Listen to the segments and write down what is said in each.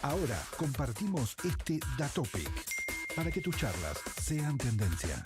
Ahora compartimos este Datopic para que tus charlas sean tendencia.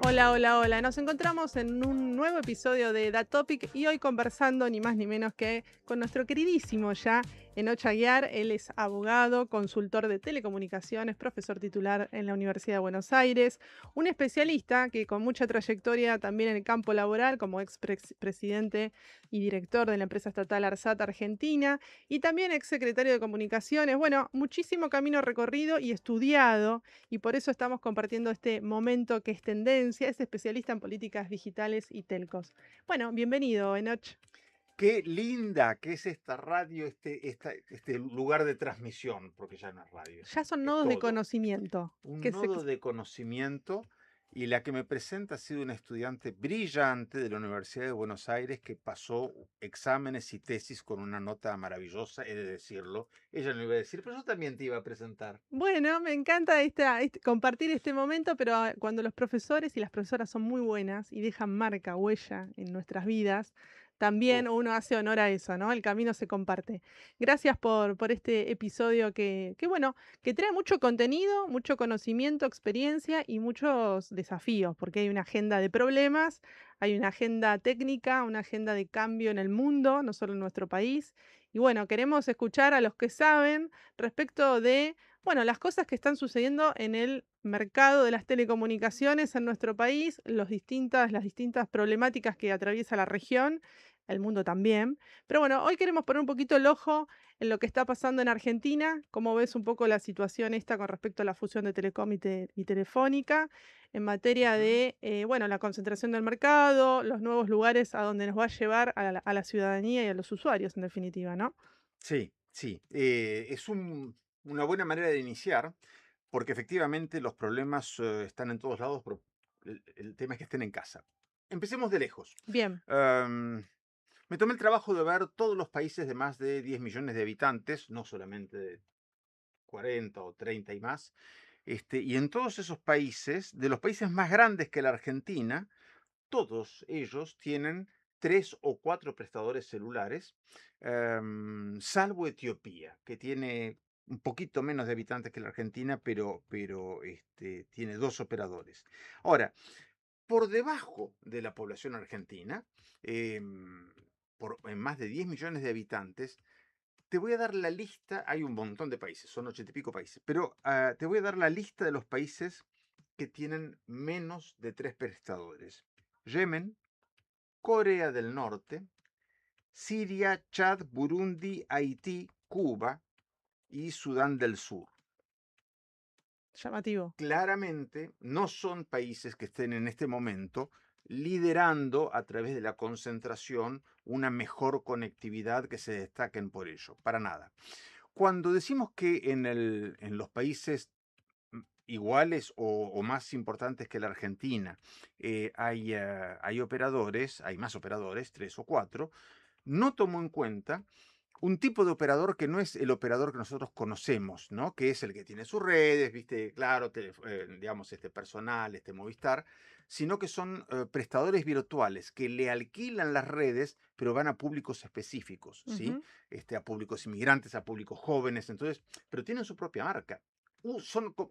Hola, hola, hola. Nos encontramos en un nuevo episodio de That Topic y hoy conversando ni más ni menos que con nuestro queridísimo ya Enoch Aguiar. Él es abogado, consultor de telecomunicaciones, profesor titular en la Universidad de Buenos Aires, un especialista que con mucha trayectoria también en el campo laboral como expresidente y director de la empresa estatal ARSAT Argentina y también exsecretario de Comunicaciones. Bueno, muchísimo camino recorrido y estudiado y por eso estamos compartiendo este momento que es tendencia. Es especialista en políticas digitales y telcos. Bueno, bienvenido, Enoch. Qué linda que es esta radio, este lugar de transmisión, porque ya no es radio, Ya son es nodos de todo. conocimiento. Un nodo de conocimiento, y la que me presenta ha sido una estudiante brillante de la Universidad de Buenos Aires que pasó exámenes y tesis con una nota maravillosa, he de decirlo. Ella no iba a decir, pero yo también te iba a presentar. Bueno, me encanta compartir este momento, pero cuando los profesores y las profesoras son muy buenas y dejan marca, huella en nuestras vidas, también Uf. uno hace honor a eso, ¿no? El camino se comparte. Gracias por este episodio bueno, que trae mucho contenido, mucho conocimiento, experiencia y muchos desafíos, porque hay una agenda de problemas, hay una agenda técnica, una agenda de cambio en el mundo, no solo en nuestro país. Y bueno, queremos escuchar a los que saben respecto de las cosas que están sucediendo en el mercado de las telecomunicaciones en nuestro país, las distintas problemáticas que atraviesa la región, el mundo también. Pero bueno, hoy queremos poner un poquito el ojo en lo que está pasando en Argentina, cómo ves un poco la situación esta con respecto a la fusión de Telecom y Telefónica, en materia Ujú. de la concentración del mercado, los nuevos lugares a donde nos va a llevar a la ciudadanía y a los usuarios, en definitiva, ¿no? Sí, sí, es una buena manera de iniciar, porque efectivamente los problemas están en todos lados, pero el tema es que estén en casa. Empecemos de lejos. Bien. Am, Me tomé el trabajo de ver todos los países de más de 10 millones de habitantes, no solamente de 40 o 30 y más, y en todos esos países, de los países más grandes que la Argentina, todos ellos tienen 3 o 4 prestadores celulares, salvo Etiopía, que tiene un poquito menos de habitantes que la Argentina, pero tiene 2 operadores. Ahora, por debajo de la población argentina, en más de 10 millones de habitantes, te voy a dar la lista, hay un montón de países, son 80 y pico países, pero te voy a dar la lista de los países que tienen menos de 3 prestadores. Yemen, Corea del Norte, Siria, Chad, Burundi, Haití, Cuba y Sudán del Sur. Llamativo. Claramente no son países que estén en este momento liderando a través de la concentración una mejor conectividad que se destaquen por ello, para nada. Cuando decimos que en los países iguales o más importantes que la Argentina hay operadores, hay más operadores, 3 o 4, no tomo en cuenta un tipo de operador que no es el operador que nosotros conocemos, ¿no? Que es el que tiene sus redes, viste, claro, digamos, personal, Movistar, sino que son prestadores virtuales que le alquilan las redes, pero van a públicos específicos, ¿sí? Ujú. A públicos inmigrantes, a públicos jóvenes, entonces, pero tienen su propia marca.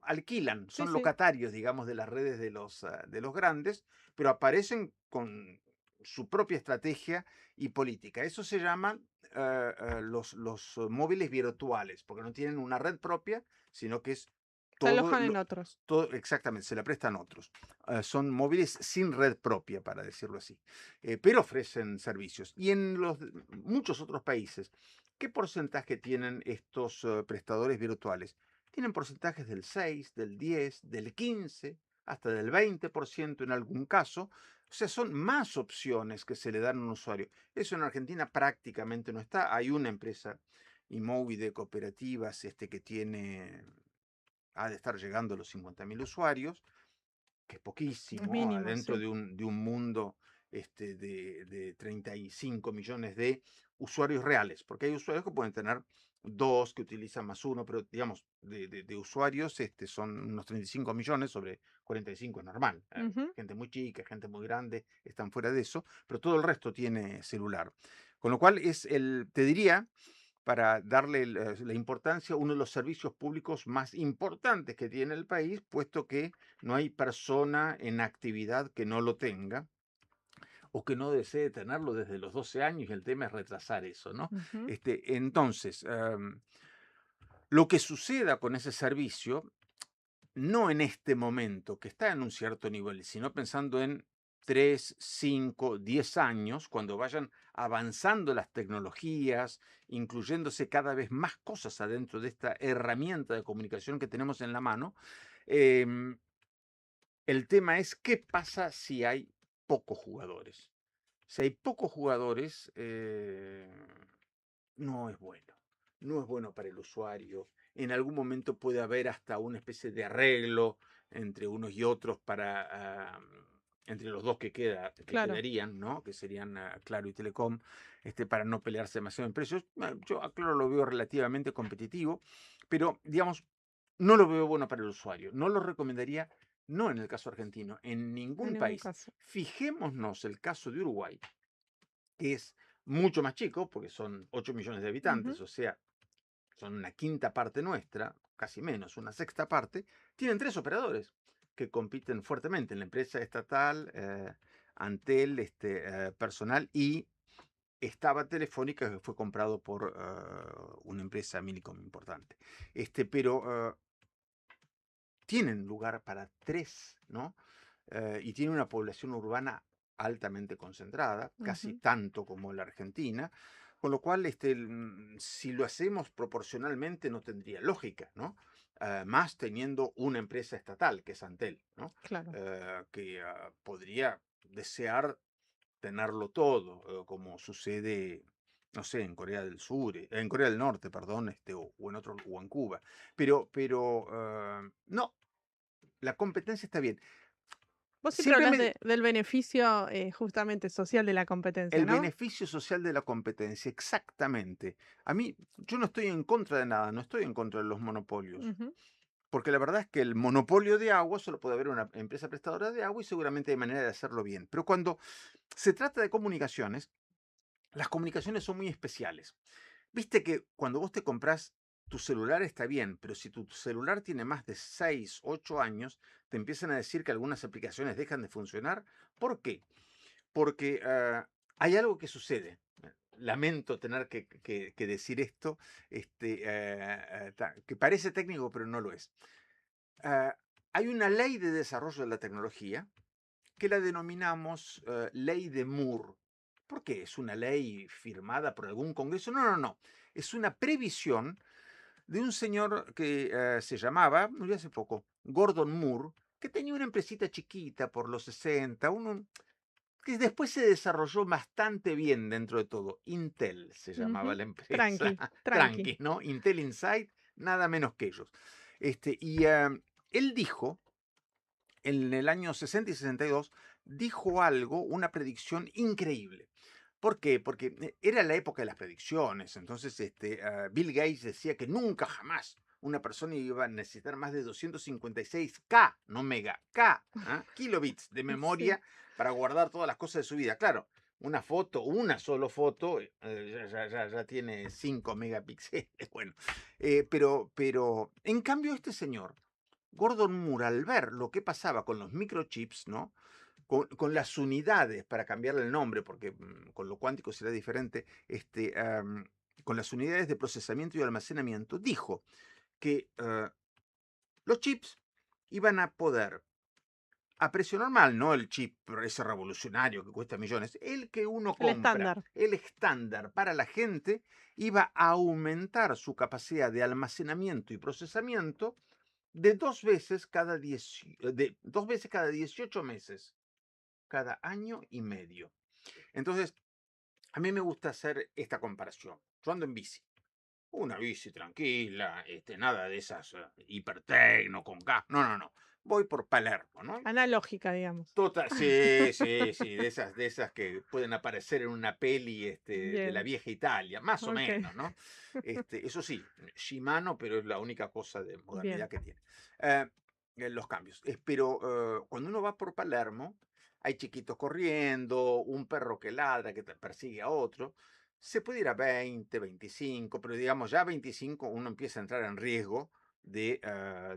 Alquilan, Sí, son sí. locatarios, digamos, de las redes de los grandes, pero aparecen con su propia estrategia y política. Eso se llama los móviles virtuales, porque no tienen una red propia, sino que es Se todo, alojan en otros. todo exactamente, se la prestan otros. Son móviles sin red propia, para decirlo así, pero ofrecen servicios. Y en muchos otros países, ¿qué porcentaje tienen estos prestadores virtuales? Tienen porcentajes del 6, del 10, del 15, hasta del 20% en algún caso. O sea, son más opciones que se le dan a un usuario. Eso en Argentina prácticamente no está. Hay una empresa Imovi de cooperativas que ha de estar llegando a los 50.000 usuarios, que es Es poquísimo mínimo, adentro sí. de un mundo. de 35 millones de usuarios reales, porque hay usuarios que pueden tener dos, que utilizan más uno, pero digamos, de usuarios son unos 35 millones sobre 45 es normal. Ujú. Gente muy chica, gente muy grande, están fuera de eso, pero todo el resto tiene celular. Con lo cual te diría, para darle la importancia, uno de los servicios públicos más importantes que tiene el país, puesto que no hay persona en actividad que no lo tenga o que no desee tenerlo desde los 12 años, y el tema es retrasar eso, ¿no? Ujú. Entonces, lo que suceda con ese servicio, no en este momento, que está en un cierto nivel, sino pensando en 3, 5, 10 años, cuando vayan avanzando las tecnologías, incluyéndose cada vez más cosas adentro de esta herramienta de comunicación que tenemos en la mano. em, el tema es qué pasa si hay pocos jugadores. Si hay pocos jugadores, no es bueno. No es bueno para el usuario. En algún momento puede haber hasta una especie de arreglo entre unos y otros entre los dos que Claro. quedarían, ¿no? Que serían Claro y Telecom, para no pelearse demasiado en precios. Yo a Claro lo veo relativamente competitivo, pero digamos, no lo veo bueno para el usuario. No lo recomendaría, no en el caso argentino, en En ningún ningún país. caso. Fijémonos el caso de Uruguay, que es mucho más chico, porque son 8 millones de Ujú. habitantes, o sea, son una quinta parte nuestra, casi menos, una sexta parte. Tienen 3 operadores que compiten fuertemente en la empresa estatal, Antel, Personal, y estaba Telefónica, que fue comprado por una empresa Millicom importante. Pero tienen lugar para 3, ¿no? Y tiene una población urbana altamente concentrada, casi Ujú. tanto como la Argentina, con lo cual si lo hacemos proporcionalmente no tendría lógica, ¿no? Más teniendo una empresa estatal, que es Antel, ¿no? Claro. Que podría desear tenerlo todo, como sucede, no sé, en Corea del Sur, en Corea del Norte, perdón, o en otro, o en Cuba. Pero no, la competencia está bien. Vos siempre Siempre hablas me, del beneficio justamente social de la competencia, El ¿no? beneficio social de la competencia, exactamente. Yo no estoy en contra de nada, no estoy en contra de los monopolios, Ujú. porque la verdad es que el monopolio de agua solo puede haber una empresa prestadora de agua y seguramente hay manera de hacerlo bien. Pero cuando se trata de comunicaciones, las comunicaciones son muy especiales. Viste que cuando vos te compras tu celular está bien, pero si tu celular tiene más de 6, 8 años, te empiezan a decir que algunas aplicaciones dejan de funcionar. ¿Por qué? Porque hay algo que sucede. Lamento tener que decir esto, que parece técnico, pero no lo es. Hay una ley de desarrollo de la tecnología que la denominamos ley de Moore. ¿Por qué? ¿Es una ley firmada por algún congreso? No, no, no. Es una previsión de un señor que se llamaba, murió hace poco, Gordon Moore, que tenía una empresita chiquita por los 60, que después se desarrolló bastante bien dentro de todo. Intel se llamaba Ujú. la empresa. Tranqui, tranqui. Tranqui, ¿no? Intel Insight, nada menos que ellos. Y él dijo, en el año 60 y 62, dijo algo, una predicción increíble. ¿Por qué? Porque era la época de las predicciones. Entonces, Bill Gates decía que nunca jamás una persona iba a necesitar más de 256K, no mega, K, kilobits de Sí. memoria para guardar todas las cosas de su vida. Claro, una foto, una solo foto, ya tiene 5 megapíxeles. Bueno, pero en cambio este señor, Gordon Moore, al ver lo que pasaba con los microchips, ¿no? Con las unidades, para cambiarle el nombre, porque con lo cuántico será diferente, con las unidades de procesamiento y almacenamiento, dijo que los chips iban a poder, a precio normal, no el chip ese revolucionario que cuesta millones, el que uno El compra, estándar. el estándar para la gente, iba a aumentar su capacidad de almacenamiento y procesamiento de 2 veces cada 18 meses, cada año y medio. Entonces, a mí me gusta hacer esta comparación. Yo ando en bici. Una bici tranquila, nada de esas hipertecno con gas. No, no, no. voy por Palermo, ¿no? Analógica, digamos. Sí, sí, sí, de esas que pueden aparecer en una peli de la Bien, vieja Italia, más o ok. menos, ¿no? Eso sí, Shimano, pero es la única cosa de modernidad Bien, que tiene. Eh, los cambios. Pero cuando uno va por Palermo, hay chiquitos corriendo, un perro que ladra, que persigue a otro. Se puede ir a 20, 25, pero digamos ya a 25 uno empieza a entrar en riesgo de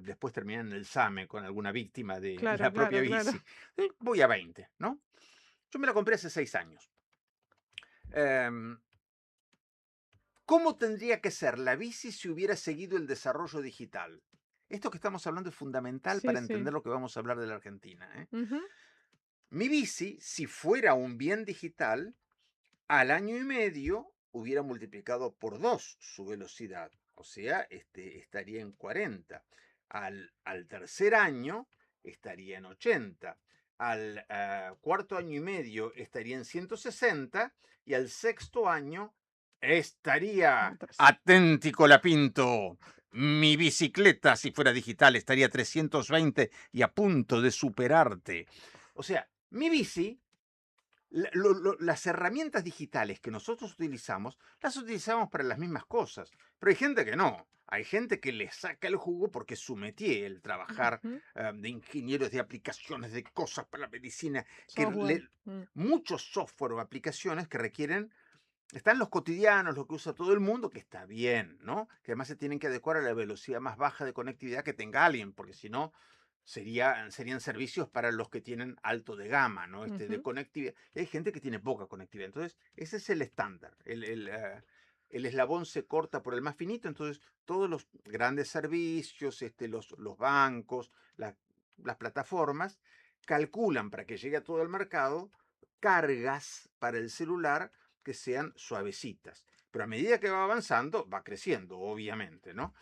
después terminar en el SAME con alguna víctima de claro, la propia claro, claro. bici. Voy a 20, ¿no? Yo me la compré hace 6 años. Em, ¿Cómo tendría que ser la bici si hubiera seguido el desarrollo digital? Esto que estamos hablando es fundamental Sí, para sí. entender lo que vamos a hablar de la Argentina, ¿eh? Ujú. Mi bici, si fuera un bien digital, al año y medio hubiera multiplicado por 2 su velocidad, o sea, estaría en 40. Al tercer año estaría en 80. Al cuarto año y medio estaría en 160 y al sexto año estaría, Otros. aténtico la Pinto, mi bicicleta, si fuera digital, estaría 320 y a punto de superarte. O sea, mi bici las herramientas digitales que nosotros utilizamos, las utilizamos para las mismas cosas. Pero hay gente que no. Hay gente que le saca el jugo porque es su métier, el trabajar Ujú. de ingenieros de aplicaciones, de cosas para la medicina, Software. Mm. muchos software o aplicaciones que requieren, están los cotidianos, lo que usa todo el mundo, que está bien, ¿no? Que además se tienen que adecuar a la velocidad más baja de conectividad que tenga alguien, porque si no, serían servicios para los que tienen alto de gama, ¿no? De Ujú. conectividad. Y hay gente que tiene poca conectividad. Entonces, ese es el estándar. El eslabón se corta por el más finito. Entonces, todos los grandes servicios, los bancos, las plataformas, calculan para que llegue a todo el mercado cargas para el celular que sean suavecitas. Pero a medida que va avanzando, va creciendo, obviamente, ¿no?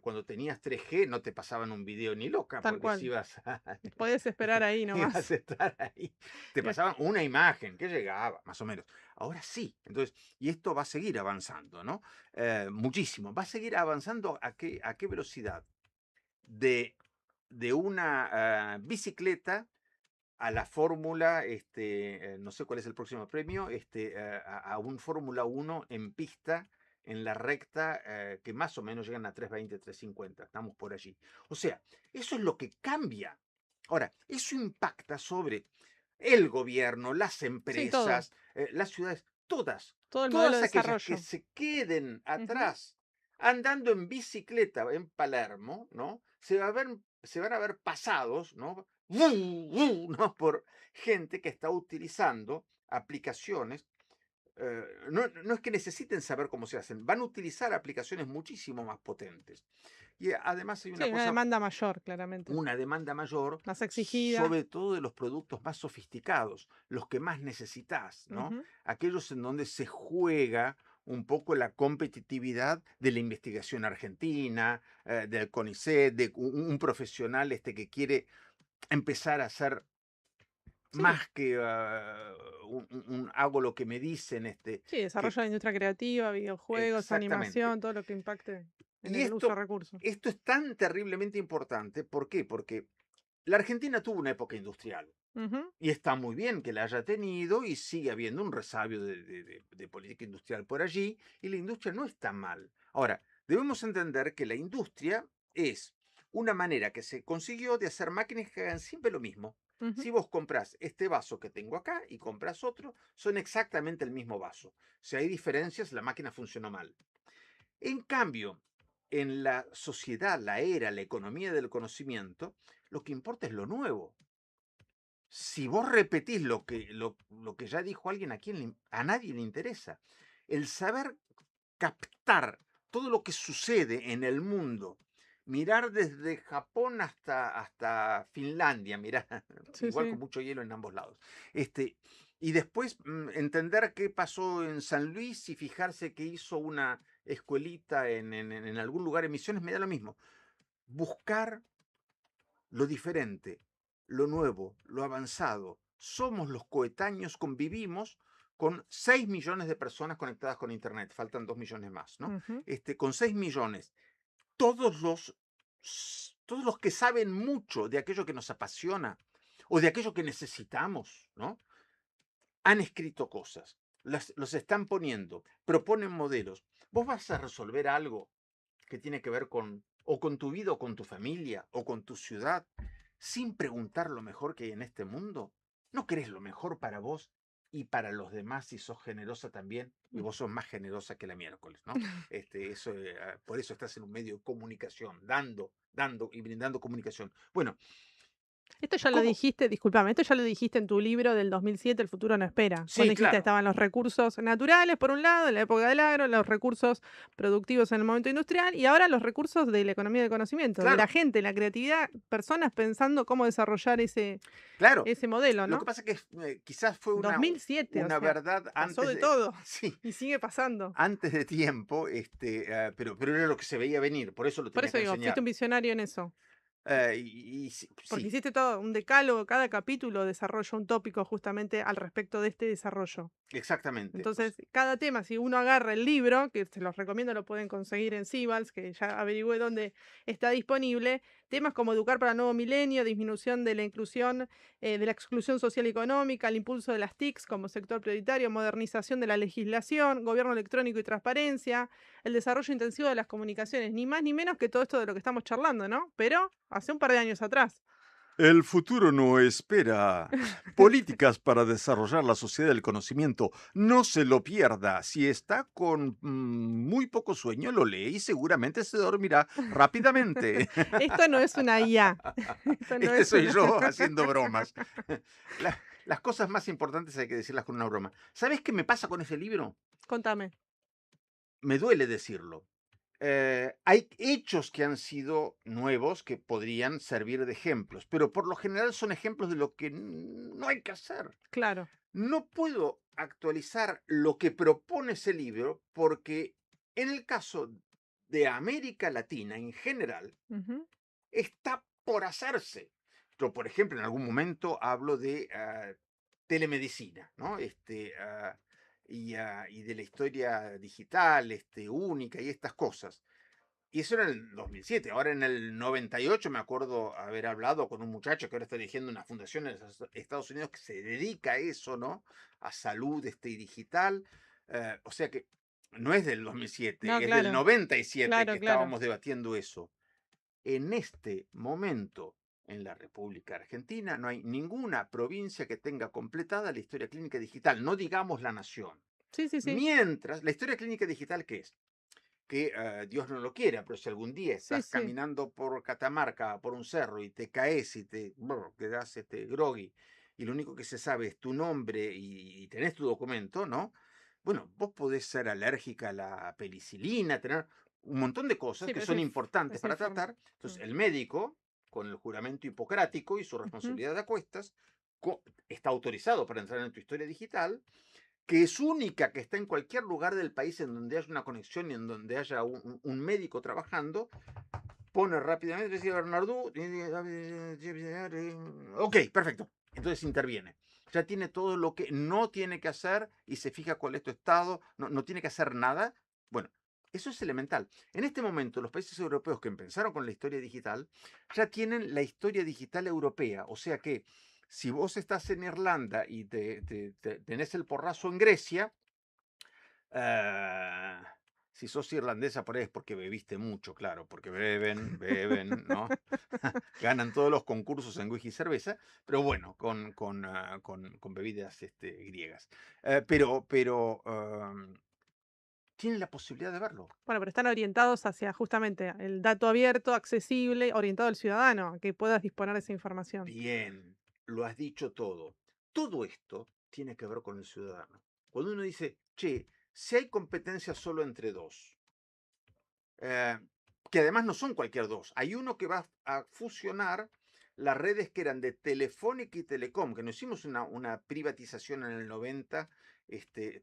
Cuando tenías 3G no te pasaban un video ni loca, Tal porque si cual. ibas a, Podés esperar ahí ibas nomás. a estar ahí, te Y ac- pasaban una imagen que llegaba, más o menos. Ahora sí, entonces, y esto va a seguir avanzando, ¿no? Muchísimo. Va a seguir avanzando a qué velocidad? De, de una bicicleta a la fórmula, no sé cuál es el próximo premio, a un Fórmula 1 en pista, en la recta, que más o menos llegan a 320, 350, estamos por allí. O sea, eso es lo que cambia. Ahora, eso impacta sobre el gobierno, las Sí, todo. empresas, las ciudades, todas, Todo el modelo de todas aquellas que desarrollo. se queden Ujú. atrás andando en bicicleta en Palermo, ¿no? Se van a ver pasados, ¿no? ¿No? Por gente que está utilizando aplicaciones. No es que necesiten saber cómo se hacen, van a utilizar aplicaciones muchísimo más potentes. Y además hay Sí, una una cosa, demanda mayor, claramente. una demanda mayor, Más exigida. sobre todo de los productos más sofisticados, los que más necesitas, ¿no? Ujú. Aquellos en donde se juega un poco la competitividad de la investigación argentina, del CONICET, de un profesional que quiere empezar a hacer Sí, más que hago lo que me dicen, sí, que desarrollo de la industria creativa, videojuegos, exactamente. animación, todo lo que impacte en Y el uso de recursos. esto es tan terriblemente importante, ¿por qué? Porque la Argentina tuvo una época industrial. Ujú. Y está muy bien que la haya tenido y sigue habiendo un resabio de política industrial por allí y la industria no está mal. Ahora, debemos entender que la industria es una manera que se consiguió de hacer máquinas que hagan siempre lo mismo. Ujú. Si vos compras este vaso que tengo acá y compras otro, son exactamente el mismo vaso. Si hay diferencias, la máquina funcionó mal. En cambio, en la sociedad, la era, la economía del conocimiento, lo que importa es lo nuevo. Si vos repetís lo que ya dijo alguien, a nadie le interesa. El saber captar todo lo que sucede en el mundo, mirar desde Japón hasta Finlandia, mirar, Sí, igual con sí. mucho hielo en ambos lados. Este, y después entender qué pasó en San Luis y fijarse que hizo una escuelita en algún lugar en Misiones, me da lo mismo. Buscar lo diferente, lo nuevo, lo avanzado. Somos los coetáneos, convivimos con 6 millones de personas conectadas con Internet, faltan 2 millones más, ¿no? Ujú. Con 6 millones, todos los, todos los que saben mucho de aquello que nos apasiona o de aquello que necesitamos, ¿no? Han escrito cosas, los están poniendo, proponen modelos. Vos vas a resolver algo que tiene que ver con o con tu vida o con tu familia o con tu ciudad sin preguntar lo mejor que hay en este mundo. ¿No querés lo mejor para vos y para los demás si sos generosa también? Y vos sos más generosa que la miércoles, ¿no? Por eso estás en un medio de comunicación, dando y brindando comunicación. Bueno, Esto ya lo ¿cómo? dijiste, discúlpame, esto ya lo dijiste en tu libro del 2007, El futuro no espera. Cuando Sí, dijiste claro, estaban los recursos naturales, por un lado, en la época del agro, los recursos productivos en el momento industrial y ahora los recursos de la economía del conocimiento, de la claro, gente, la creatividad, personas pensando cómo desarrollar claro. ese modelo, Lo que ¿no? pasa que quizás fue 2007, o una sea, verdad pasó antes de de, todo sí, y sigue pasando. antes de tiempo, pero era lo que se veía venir, por eso lo Por tenía eso que digo, fuiste un enseñar. visionario en eso. Porque Sí, hiciste todo un decálogo, cada capítulo desarrolla un tópico justamente al respecto de este desarrollo. exactamente. Entonces, cada tema, si uno agarra el libro, que se los recomiendo, lo pueden conseguir en Sibals, que ya averigüé dónde está disponible, temas como educar para el nuevo milenio, disminución de la inclusión, de la exclusión social y económica, el impulso de las TICs como sector prioritario, modernización de la legislación, gobierno electrónico y transparencia, el desarrollo intensivo de las comunicaciones, ni más ni menos que todo esto de lo que estamos charlando, ¿no? Pero hace un par de años atrás. El futuro no espera. Políticas para desarrollar la sociedad del conocimiento. No se lo pierda. Si está con muy poco sueño, lo lee y seguramente se dormirá rápidamente. Esto no es una IA. Esto no Este es soy una. yo haciendo bromas. Las cosas más importantes hay que decirlas con una broma. ¿Sabes qué me pasa con ese libro? Contame. Me duele decirlo. Hay hechos que han sido nuevos que podrían servir de ejemplos, pero por lo general son ejemplos de lo que no hay que hacer. Claro. No puedo actualizar lo que propone ese libro porque en el caso de América Latina en general, Ujú. está por hacerse. Yo, por ejemplo, en algún momento hablo de telemedicina, ¿no? Y de la historia digital, única y estas cosas. Y eso era en el 2007. Ahora en el 98 me acuerdo haber hablado con un muchacho que ahora está dirigiendo una fundación en los Estados Unidos que se dedica a eso, ¿no? A salud y digital. O sea que no es del 2007, No, es del claro. 97 que Claro, claro. estábamos debatiendo eso. En este momento, en la República Argentina, no hay ninguna provincia que tenga completada la historia clínica digital, no digamos la nación. Sí, sí, sí. Mientras, la historia clínica digital, ¿qué es? Que Dios no lo quiera, pero si algún día Sí, estás sí. caminando por Catamarca, por un cerro, y te caes y quedas groggy, y lo único que se sabe es tu nombre y tenés tu documento, ¿no? Bueno, vos podés ser alérgica a la penicilina, tener un montón de cosas Sí, que pero son importantes es para tratar. Entonces, el médico, con el juramento hipocrático y su Ujú. responsabilidad de acuestas, está autorizado para entrar en tu historia digital, que es única, que está en cualquier lugar del país en donde haya una conexión y en donde haya un médico trabajando, pone rápidamente, decía Bernardú, ok, perfecto, entonces interviene. Ya tiene todo lo que no tiene que hacer y se fija cuál es tu estado, no tiene que hacer nada. Bueno, eso es elemental. En este momento, los países europeos que empezaron con la historia digital ya tienen la historia digital europea, o sea que si vos estás en Irlanda y tenés el porrazo en Grecia, ah, si sos irlandesa por ahí es porque bebiste mucho, claro, porque beben, ¿no? Ganan todos los concursos en whisky y cerveza, pero bueno, con bebidas griegas. Tienen la posibilidad de verlo. Bueno, pero están orientados hacia justamente el dato abierto, accesible, orientado al ciudadano, a que puedas disponer de esa información. Bien, lo has dicho todo. Todo esto tiene que ver con el ciudadano. Cuando uno dice, che, si hay competencia solo entre dos, eh, que además no son cualquier dos. Hay uno que va a fusionar las redes que eran de Telefónica y Telecom, que nos hicimos una privatización en el 90,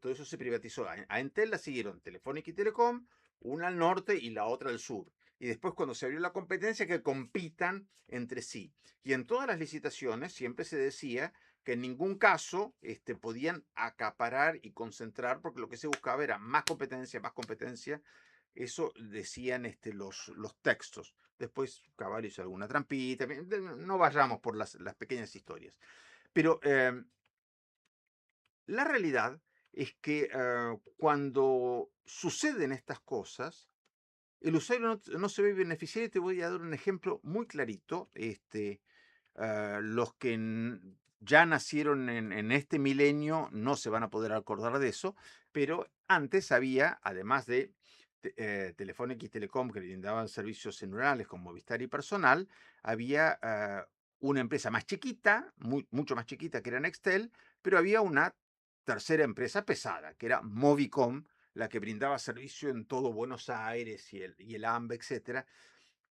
todo eso se privatizó. A Entel la siguieron Telefónica y Telecom, una al norte y la otra al sur. Y después cuando se abrió la competencia, que compitan entre sí. Y en todas las licitaciones siempre se decía que en ningún caso podían acaparar y concentrar, porque lo que se buscaba era más competencia, más competencia. Eso decían los textos. Después Cavallo hizo alguna trampita. No vayamos por las pequeñas historias. Pero la realidad es que cuando suceden estas cosas, el usuario no se ve beneficiario. Te voy a dar un ejemplo muy clarito. Los que ya nacieron en este milenio no se van a poder acordar de eso, pero antes había, además de Telefónica y Telecom, que brindaban servicios celulares con Movistar y Personal, había una empresa más chiquita, mucho más chiquita, que era Nextel, pero había una tercera empresa pesada, que era Movicom, la que brindaba servicio en todo Buenos Aires y el AMBA, etcétera,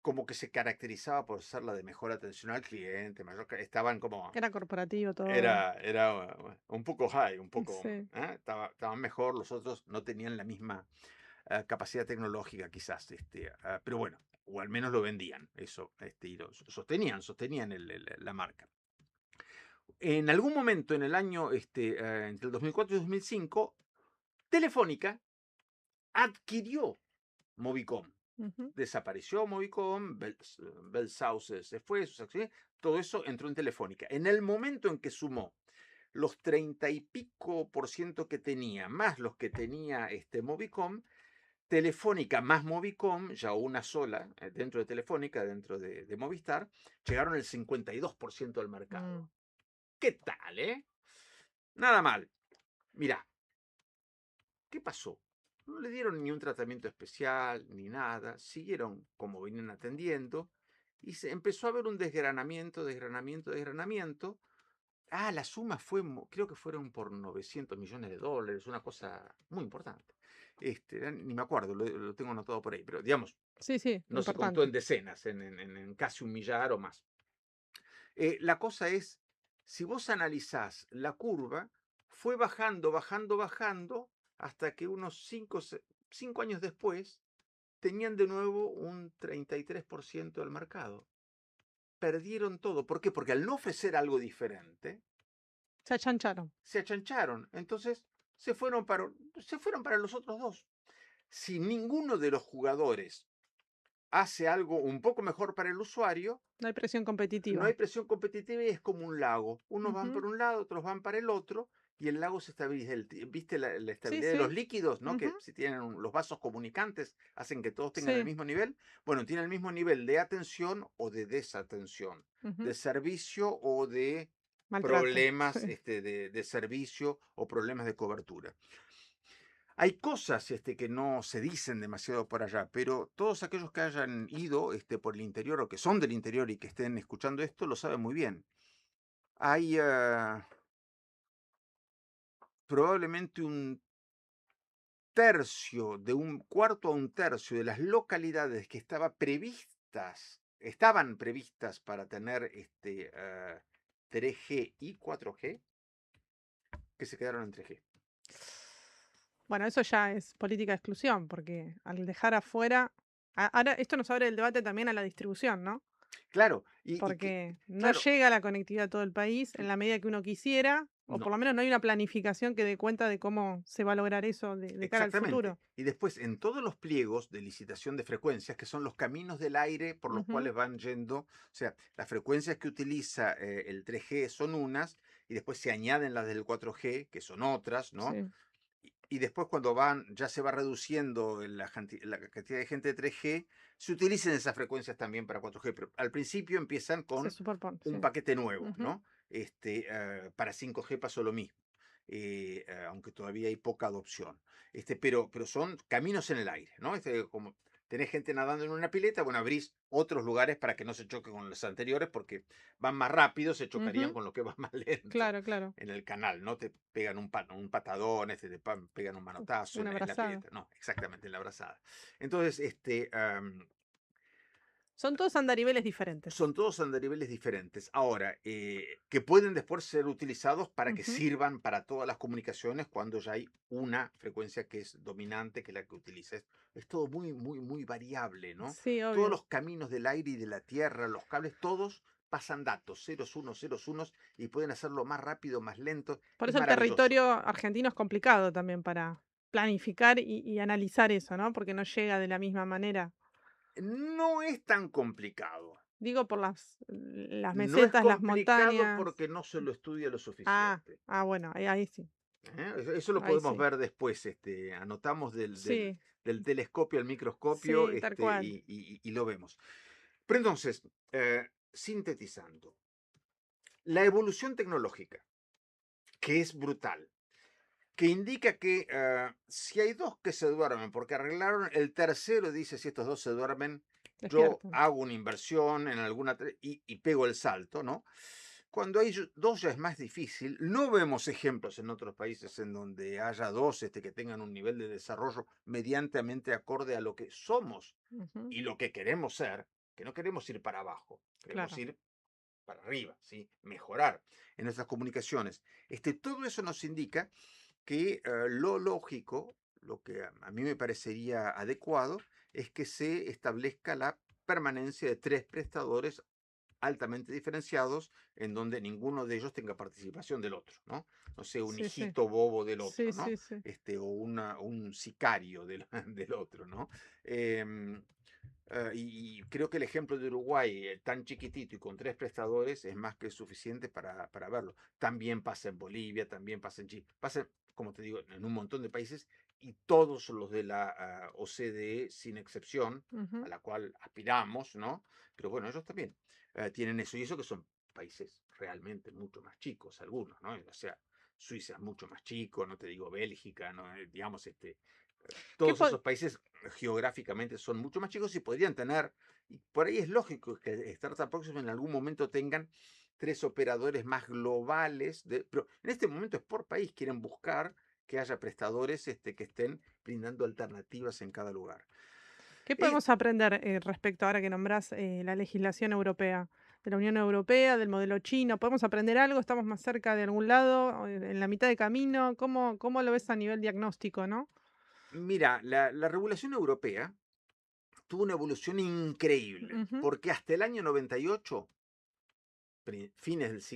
como que se caracterizaba por ser la de mejor atención al cliente, estaban como, Era corporativo todo. era un poco high, un poco, Sí. estaban mejor, los otros no tenían la misma capacidad tecnológica quizás, pero bueno, o al menos lo vendían, eso, y lo sostenían la marca. En algún momento en el año, entre el 2004 y 2005, Telefónica adquirió Movicom. Ujú. Desapareció Movicom, Bell South se fue, sus acciones, todo eso entró en Telefónica. En el momento en que sumó los 30 y pico por ciento que tenía, más los que tenía Movicom, Telefónica más Movicom, ya una sola, dentro de Telefónica, dentro de Movistar, llegaron al 52% del mercado. Mm. ¿Qué tal, Nada mal. Mirá, ¿qué pasó? No le dieron ni un tratamiento especial, ni nada. Siguieron como venían atendiendo. Y se empezó a ver un desgranamiento. La suma fue, creo que fueron por $900 millones, una cosa muy importante. Ni me acuerdo, lo tengo anotado por ahí, pero digamos, Sí, sí, no se contó en importante. decenas, en casi un millar o más. La cosa es, si vos analizás la curva, fue bajando, bajando, bajando, hasta que unos 5 años después tenían de nuevo un 33% del mercado. Perdieron todo. ¿Por qué? Porque al no ofrecer algo diferente, Se achancharon. se achancharon. Entonces se fueron para los otros dos. Si ninguno de los jugadores hace algo un poco mejor para el usuario, No hay presión no hay competitiva. presión competitiva y es como un lago. Unos van Ujú. por un lado, otros van para el otro, y el lago se estabiliza. ¿Viste la Sí, estabilidad de los sí. líquidos, ¿no? Ujú. Que si tienen los vasos comunicantes, hacen que todos tengan el Sí. mismo nivel. Bueno, tienen el mismo nivel de atención o de desatención, Ujú. de servicio o de Maltrato. problemas Sí. de servicio o problemas de cobertura. Hay cosas que no se dicen demasiado por allá, pero todos aquellos que hayan ido por el interior o que son del interior y que estén escuchando esto lo saben muy bien. Hay probablemente un cuarto a un tercio de las localidades que estaban previstas para tener 3G y 4G, que se quedaron en 3G. Bueno, eso ya es política de exclusión, porque al dejar afuera. Ahora, esto nos abre el debate también a la distribución, ¿no? Claro, Porque no claro, llega la conectividad a todo el país en la medida que uno quisiera, o por no. lo menos no hay una planificación que dé cuenta de cómo se va a lograr eso de cara al Exactamente. futuro. Y después, en todos los pliegos de licitación de frecuencias, que son los caminos del aire por los Ujú. cuales van yendo, o sea, las frecuencias que utiliza el 3G son unas, y después se añaden las del 4G, que son otras, ¿no? Sí, Y después cuando ya se va reduciendo la cantidad de gente de 3G, se utilizan esas frecuencias también para 4G, pero al principio empiezan se con superpone, un sí. paquete nuevo, Ujú. ¿no? Para 5G pasó lo mismo, aunque todavía hay poca adopción. Pero son caminos en el aire, ¿no? Como tenés gente nadando en una pileta, bueno, abrís otros lugares para que no se choque con los anteriores, porque van más rápido, se chocarían Ujú. con lo que va más lento Claro, claro. en el canal, no te pegan un patadón, pegan un manotazo Una en la abrazada. pileta, no, exactamente, en la abrazada. Entonces, Son todos andariveles diferentes. son todos andariveles diferentes. Ahora, que pueden después ser utilizados para que Ujú. sirvan para todas las comunicaciones cuando ya hay una frecuencia que es dominante, que es la que utilices. Es todo muy, muy, muy variable, ¿no? Sí, Todos obvio. los caminos del aire y de la tierra, los cables, todos pasan datos, ceros, unos, y pueden hacerlo más rápido, más lento. Por Es eso el maravilloso. territorio argentino es complicado también para planificar y analizar eso, ¿no? Porque no llega de la misma manera. No es tan complicado. Digo por las No es mesetas, las complicado montañas. porque no se lo estudia lo Ah, suficiente. bueno, ahí sí, Eso lo ahí podemos sí. ver después. Anotamos Sí, del telescopio al microscopio, sí, tal cual. y lo vemos. Pero entonces, sintetizando, la evolución tecnológica, que es brutal, que indica que si hay dos que se duermen, porque arreglaron, el tercero dice, si estos dos se duermen, yo Despiertan. hago una inversión en y pego el salto, ¿no? Cuando hay dos ya es más difícil. No vemos ejemplos en otros países en donde haya dos que tengan un nivel de desarrollo medianamente acorde a lo que somos Ujú, y lo que queremos ser, que no queremos ir para abajo, queremos claro. ir para arriba, ¿sí? Mejorar en nuestras comunicaciones. Todo eso nos indica que lo lógico, lo que a mí me parecería adecuado, es que se establezca la permanencia de tres prestadores altamente diferenciados en donde ninguno de ellos tenga participación del otro, ¿no? No sé, un Sí, sí. hijito bobo del otro, Sí, ¿no? sí, sí. O un sicario del otro, ¿no? Em, y creo que el ejemplo de Uruguay, tan chiquitito y con tres prestadores, es más que suficiente para verlo. También pasa en Bolivia, también pasa en Chile, pasa, como te digo, en un montón de países y todos los de la OCDE, sin excepción, a Ujú. la cual aspiramos, ¿no? Pero bueno, ellos también tienen eso, y eso que son países realmente mucho más chicos, algunos, ¿no? O sea, Suiza es mucho más chico, no te digo Bélgica, ¿no? Digamos, ¿Qué todos esos países geográficamente son mucho más chicos y podrían tener, y por ahí es lógico que Startup Proxima en algún momento tengan tres operadores más globales, pero en este momento es por país, quieren buscar que haya prestadores que estén brindando alternativas en cada lugar. qué Eh, podemos aprender respecto ahora que nombrás la legislación europea, de la Unión Europea, del modelo chino? ¿Podemos aprender algo? ¿Estamos más cerca de algún lado, en la mitad de camino? ¿Cómo lo ves a nivel diagnóstico, no? Mira, la regulación europea tuvo una evolución increíble, Ujú, porque hasta el año 98, fines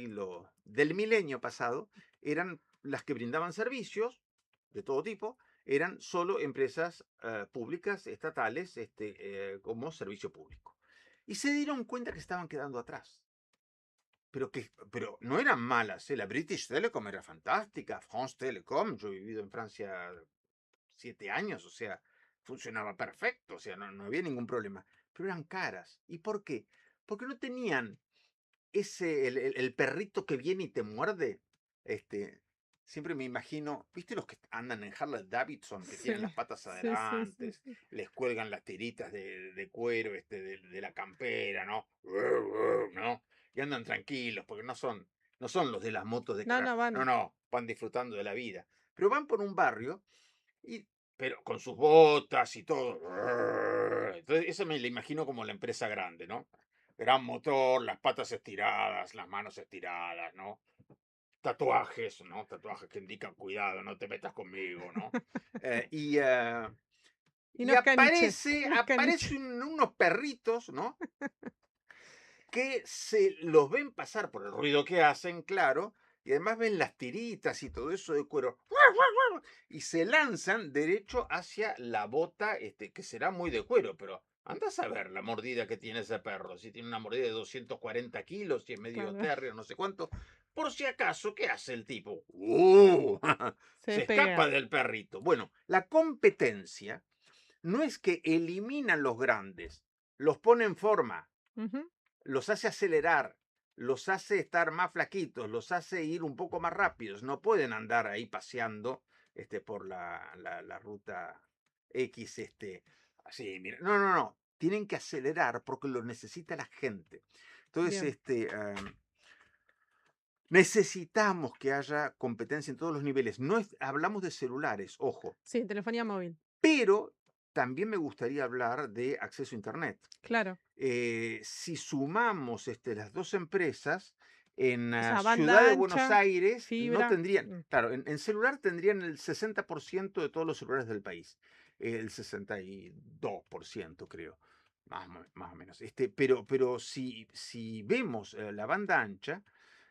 del milenio pasado, eran las que brindaban servicios de todo tipo, eran solo empresas públicas, estatales, como servicio público. Y se dieron cuenta que estaban quedando atrás. Pero no eran malas, ¿eh? La British Telecom era fantástica, France Telecom, yo he vivido en Francia 7 años, o sea, funcionaba perfecto, o sea, no había ningún problema. Pero eran caras. ¿Y por qué? Porque no tenían el perrito que viene y te muerde. Este, siempre me imagino, ¿viste los que andan en Harley Davidson, que tienen las sí, patas sí, sí, sí, adelante, sí. les cuelgan las tiritas de cuero, de la campera, ¿no? ¿No? Y andan tranquilos, porque no son los de las motos de No, carrera. no No, van. no, van disfrutando de la vida. Pero van por un barrio y, pero con sus botas y todo. Entonces, eso me lo imagino como la empresa grande, ¿no? Gran motor, las patas estiradas, las manos estiradas, ¿no? Tatuajes, ¿no? Tatuajes que indican cuidado, no te metas conmigo, ¿no? Eh, y, eh, Y y unos caniches, aparece, unos caniches. unos perritos, ¿no? Que se los ven pasar por el ruido que hacen, claro, y además ven las tiritas y todo eso de cuero, y se lanzan derecho hacia la bota, que será muy de cuero, pero andás a ver la mordida que tiene ese perro, si tiene una mordida de 240 kilos, si es medio Claro, terrier, no sé cuánto, por si acaso, ¿qué hace el tipo? se Se escapa despega. del perrito. Bueno, la competencia no es que eliminan los grandes, los pone en forma, Ujú, los hace acelerar, los hace estar más flaquitos, los hace ir un poco más rápidos. No pueden andar ahí paseando por la ruta X, así, mira. No, no, no. Tienen que acelerar porque lo necesita la gente. Entonces, bien. necesitamos que haya competencia en todos los niveles. No hablamos de celulares, ojo, Sí, telefonía móvil. pero también me gustaría hablar de acceso a Internet. Claro. Si sumamos las dos empresas, en O sea, Ciudad banda de Buenos ancha, Aires no fibra. tendrían, claro, en celular tendrían el 60% de todos los celulares del país, el 62% creo, más o menos. Pero si vemos la banda ancha,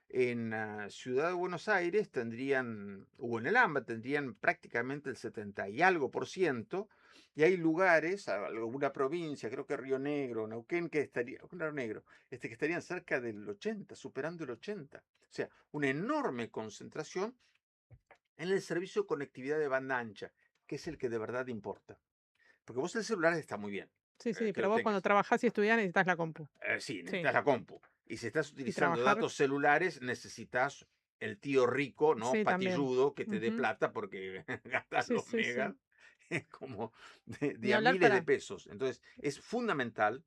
en Ciudad de Buenos Aires tendrían, o en el AMBA tendrían prácticamente el 70 y algo por ciento, Y hay lugares, alguna provincia, creo que Río Negro, Neuquén, Río Negro, que estarían cerca del 80, superando el 80. O sea, una enorme concentración en el servicio de conectividad de banda ancha, que es el que de verdad importa. Porque vos el celular está muy bien, Sí, sí, que pero lo vos cuando tengas. trabajás y estudiás necesitas la compu. Sí, Sí. necesitas la compu. Y si estás Y utilizando trabajar, datos celulares, necesitas el tío rico, ¿no? sí, también. Patilludo, que te dé Ujú. plata porque gastas Sí, los sí, sí. megas como de Ni a hablar miles de para. pesos. Entonces, es fundamental.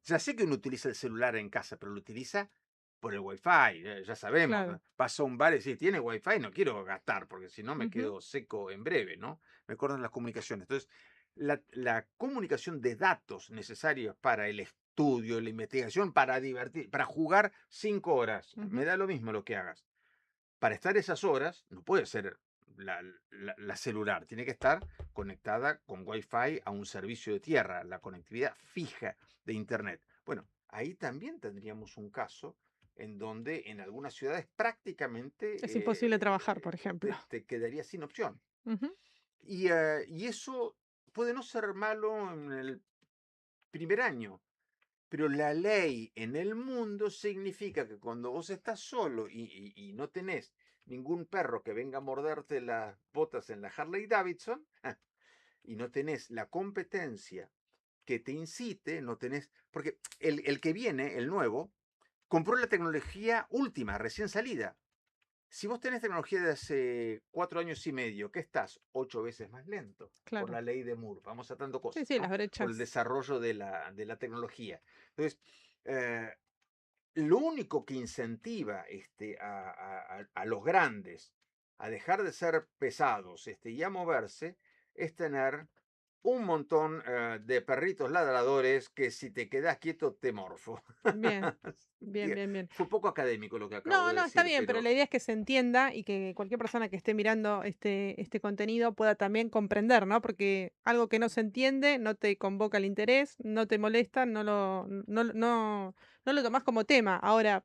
Ya sé que uno utiliza el celular en casa, pero lo utiliza por el wifi, ya sabemos. Claro. Vas a un bar y decís, ¿tiene wifi? No quiero gastar, porque si no me Ujú. quedo seco en breve, ¿no? Me cortan las comunicaciones. Entonces, la comunicación de datos necesarios para el estudio, la investigación, para divertir, para jugar 5 horas, me Ujú. da lo mismo lo que hagas. Para estar esas horas, no puede ser la celular, tiene que estar conectada con Wi-Fi a un servicio de tierra, la conectividad fija de Internet. Bueno, ahí también tendríamos un caso en donde en algunas ciudades prácticamente Es imposible trabajar, por ejemplo. te quedaría sin opción. Ujú. Y eso puede no ser malo en el primer año, pero la ley en el mundo significa que cuando vos estás solo y no tenés ningún perro que venga a morderte las botas en la Harley Davidson, y no tenés la competencia que te incite, no tenés, porque el que viene, el nuevo, compró la tecnología última, recién salida. Si vos tenés tecnología de hace 4 años y medio, ¿qué estás? 8 veces más lento por Claro. la ley de Moore. Vamos saltando Sí, cosas, sí, las ¿no? Por el brechas. desarrollo de la tecnología. Entonces, eh, lo único que incentiva a los grandes a dejar de ser pesados y a moverse es tener un montón de perritos ladradores que si te quedas quieto te morfo. Bien, bien, Diga, bien, bien. fue poco académico lo que acabo No, de no, está decir, bien, pero la pero idea es que se entienda y que cualquier persona que esté mirando este contenido pueda también comprender, ¿no? Porque algo que no se entiende no te convoca el interés, no te molesta, no lo tomás como tema. Ahora,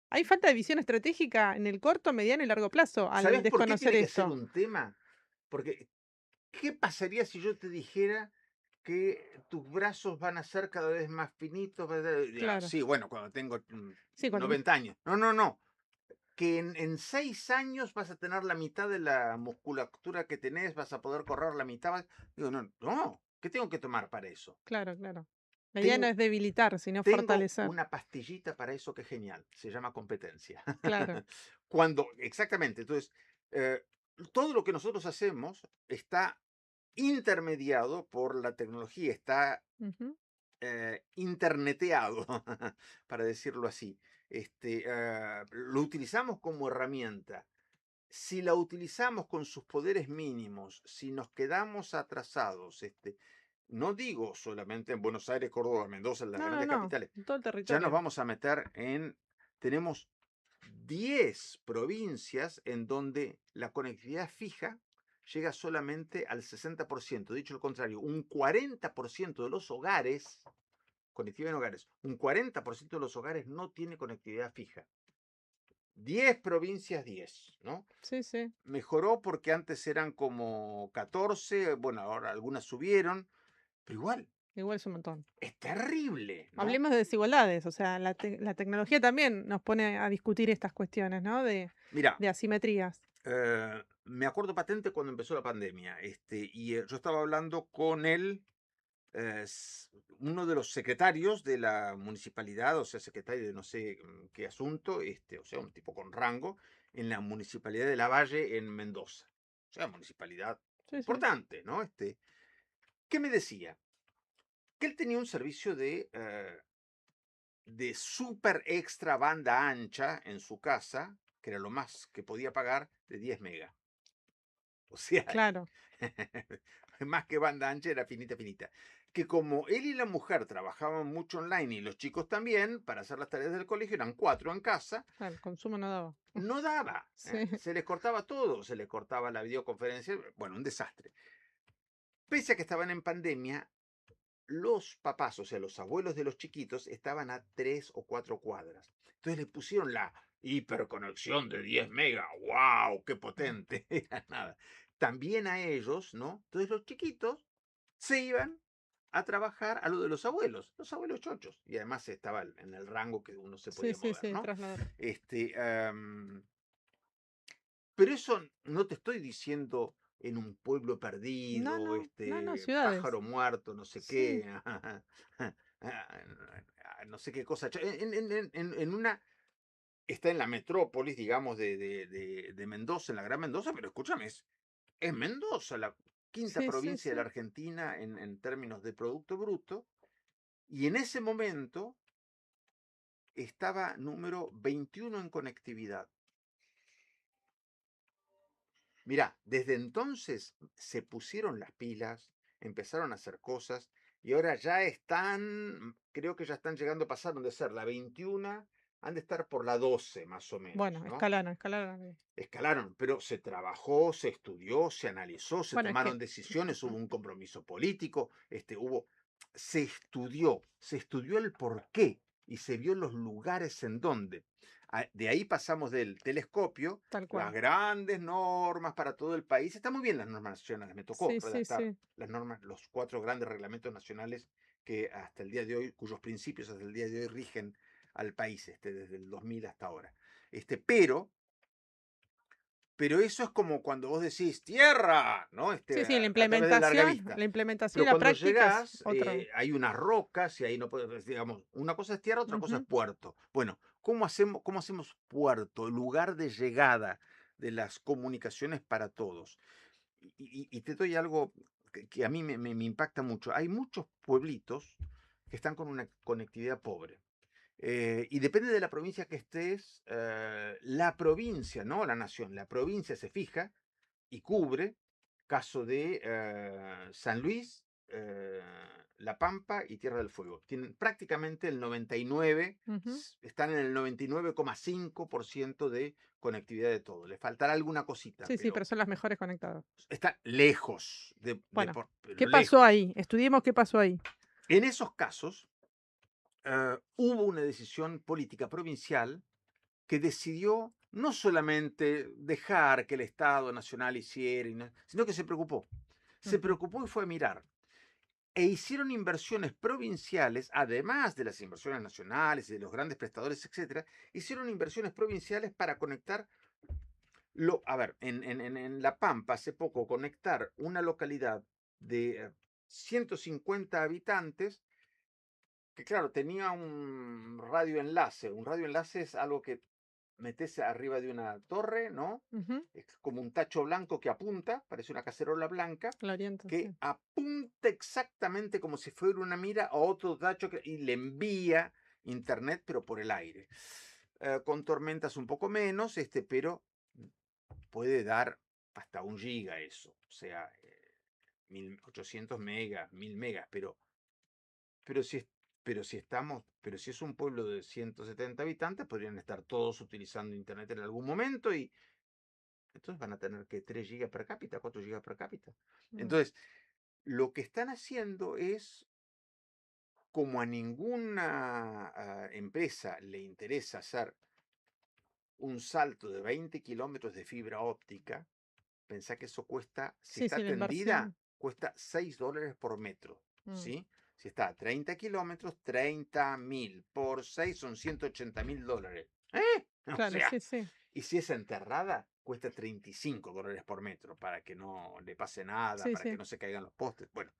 hay falta de visión estratégica en el corto, mediano y largo plazo al ¿sabes por qué desconocer tiene que ser esto. un tema? Porque, ¿qué pasaría si yo te dijera que tus brazos van a ser cada vez más finitos? Claro. Sí, bueno, cuando tengo Sí, cuando 90 años. No, no, no. Que en 6 años vas a tener la mitad de la musculatura que tenés, vas a poder correr la mitad. Digo, no, no, ¿qué tengo que tomar para eso? claro, claro. La idea no Tengo, es debilitar, sino tengo fortalecer. una pastillita para eso que es genial, se llama competencia. Claro. Exactamente, entonces, eh, todo lo que nosotros hacemos está intermediado por la tecnología, está Ujú. interneteado, para decirlo así. Lo utilizamos como herramienta. Si la utilizamos con sus poderes mínimos, si nos quedamos atrasados, no digo solamente en Buenos Aires, Córdoba, Mendoza, en las No, no, grandes no. capitales, En todo el ya nos territorio. vamos a meter tenemos 10 provincias en donde la conectividad fija llega solamente al 60%. Dicho lo contrario, un 40% de los hogares, conectividad en hogares, un 40% de los hogares no tiene conectividad fija. 10 provincias, 10, ¿no? Sí, sí. Mejoró porque antes eran como 14, bueno, ahora algunas subieron, pero igual, Igual es un montón. es terrible, ¿no? Hablemos de desigualdades, o sea, la tecnología también nos pone a discutir estas cuestiones, ¿no? Mira, De asimetrías. me acuerdo patente cuando empezó la pandemia, yo estaba hablando con uno de los secretarios de la municipalidad, o sea, secretario de no sé qué asunto, o sea, un tipo con rango, en la municipalidad de Lavalle en Mendoza. O sea, municipalidad Sí, sí. importante, ¿no? ¿Qué me decía? Que él tenía un servicio de super extra banda ancha en su casa, que era lo más que podía pagar, de 10 megas. O sea, Claro. más que banda ancha, era finita, finita. Que como él y la mujer trabajaban mucho online y los chicos también, para hacer las tareas del colegio, eran 4 en casa, Claro, el consumo no daba. no daba. Sí, Se les cortaba todo, se les cortaba la videoconferencia, bueno, un desastre. Pese a que estaban en pandemia, los papás, o sea, los abuelos de los chiquitos, estaban a 3 o 4 cuadras. Entonces le pusieron la hiperconexión de 10 megas. ¡Wow! ¡Qué claro. potente! Era nada. También a ellos, ¿no? Entonces los chiquitos se iban a trabajar a lo de los abuelos chochos, y además estaba en el rango que uno se Sí, podía sí, mover, sí, ¿no? trasladar. Este, am, pero eso no te estoy diciendo en un pueblo No, perdido, no, no, no, ciudades. pájaro muerto, no sé Sí, qué, no sé qué cosa. En una, está en la metrópolis, digamos, de Mendoza, en la Gran Mendoza, pero escúchame, es Mendoza, la quinta sí, sí, provincia de la sí. Argentina en términos de Producto Bruto, y en ese momento estaba número 21 en conectividad. Mirá, desde entonces se pusieron las pilas, empezaron a hacer cosas y ahora ya están, creo que ya están llegando, pasaron de ser la 21, han de estar por la 12 más o menos, Bueno, ¿no? escalaron, escalaron. Escalaron, pero se trabajó, se estudió, se analizó, se Bueno, es tomaron que decisiones, hubo un compromiso político, se estudió el porqué y se vio los lugares en donde. De ahí pasamos del telescopio, tal las cual. grandes normas para todo el país. Están muy bien las normas nacionales, me tocó Sí, sí, redactar sí. las normas, los 4 grandes reglamentos nacionales que hasta el día de hoy, cuyos principios hasta el día de hoy rigen al país, desde el 2000 hasta ahora. Pero eso es como cuando vos decís tierra, ¿no? Sí, sí, A través de larga la vista. implementación y Pero la cuando práctica es llegás, otro. hay unas rocas y ahí no puedes, digamos, una cosa es tierra, otra cosa es Ujú. puerto. Bueno, ¿cómo hacemos puerto, lugar de llegada de las comunicaciones para todos? Y te doy algo que a mí me impacta mucho. Hay muchos pueblitos que están con una conectividad pobre. Y depende de la provincia que estés, la provincia, no la nación, la provincia se fija y cubre, caso de San Luis, La Pampa y Tierra del Fuego. Tienen prácticamente el 99, Ujú. están en el 99,5% de conectividad de todo. Le faltará alguna cosita, Sí, sí, pero pero son las mejores conectadas. está lejos, Bueno, ¿qué pero pasó lejos. ahí? Estudiemos qué pasó ahí. En esos casos, hubo una decisión política provincial que decidió no solamente dejar que el Estado Nacional hiciera, sino que se preocupó. Se Ujú. preocupó y fue a mirar. E hicieron inversiones provinciales, además de las inversiones nacionales y de los grandes prestadores, etcétera, hicieron inversiones provinciales para conectar. A ver, en La Pampa, hace poco, conectar una localidad de 150 habitantes, que claro, tenía un radioenlace. Un radioenlace es algo que metes arriba de una torre, ¿no? Ujú. Es como un tacho blanco que apunta, parece una cacerola blanca, La oriento, que sí. apunta exactamente como si fuera una mira a otro tacho y le envía internet, pero por el aire. Con tormentas un poco menos, pero puede dar hasta 1 giga eso, o sea, 1800 megas, 1000 megas, pero si, pero si es un pueblo de 170 habitantes, podrían estar todos utilizando internet en algún momento y entonces van a tener que 3 gigas per cápita, 4 gigas per cápita. Mm. Entonces, lo que están haciendo es, como a ninguna empresa le interesa hacer un salto de 20 kilómetros de fibra óptica, pensá que eso cuesta, si Sí, está sí, la tendida, inversión. cuesta $6 por metro, Mm. ¿sí? Si está a 30 kilómetros, 30.000 por 6 son $180.000. ¿Eh? O Claro, sea, sí, sí. y si es enterrada, cuesta $35 por metro para que no le pase nada, Sí, para que sí. no se caigan los postes. Bueno,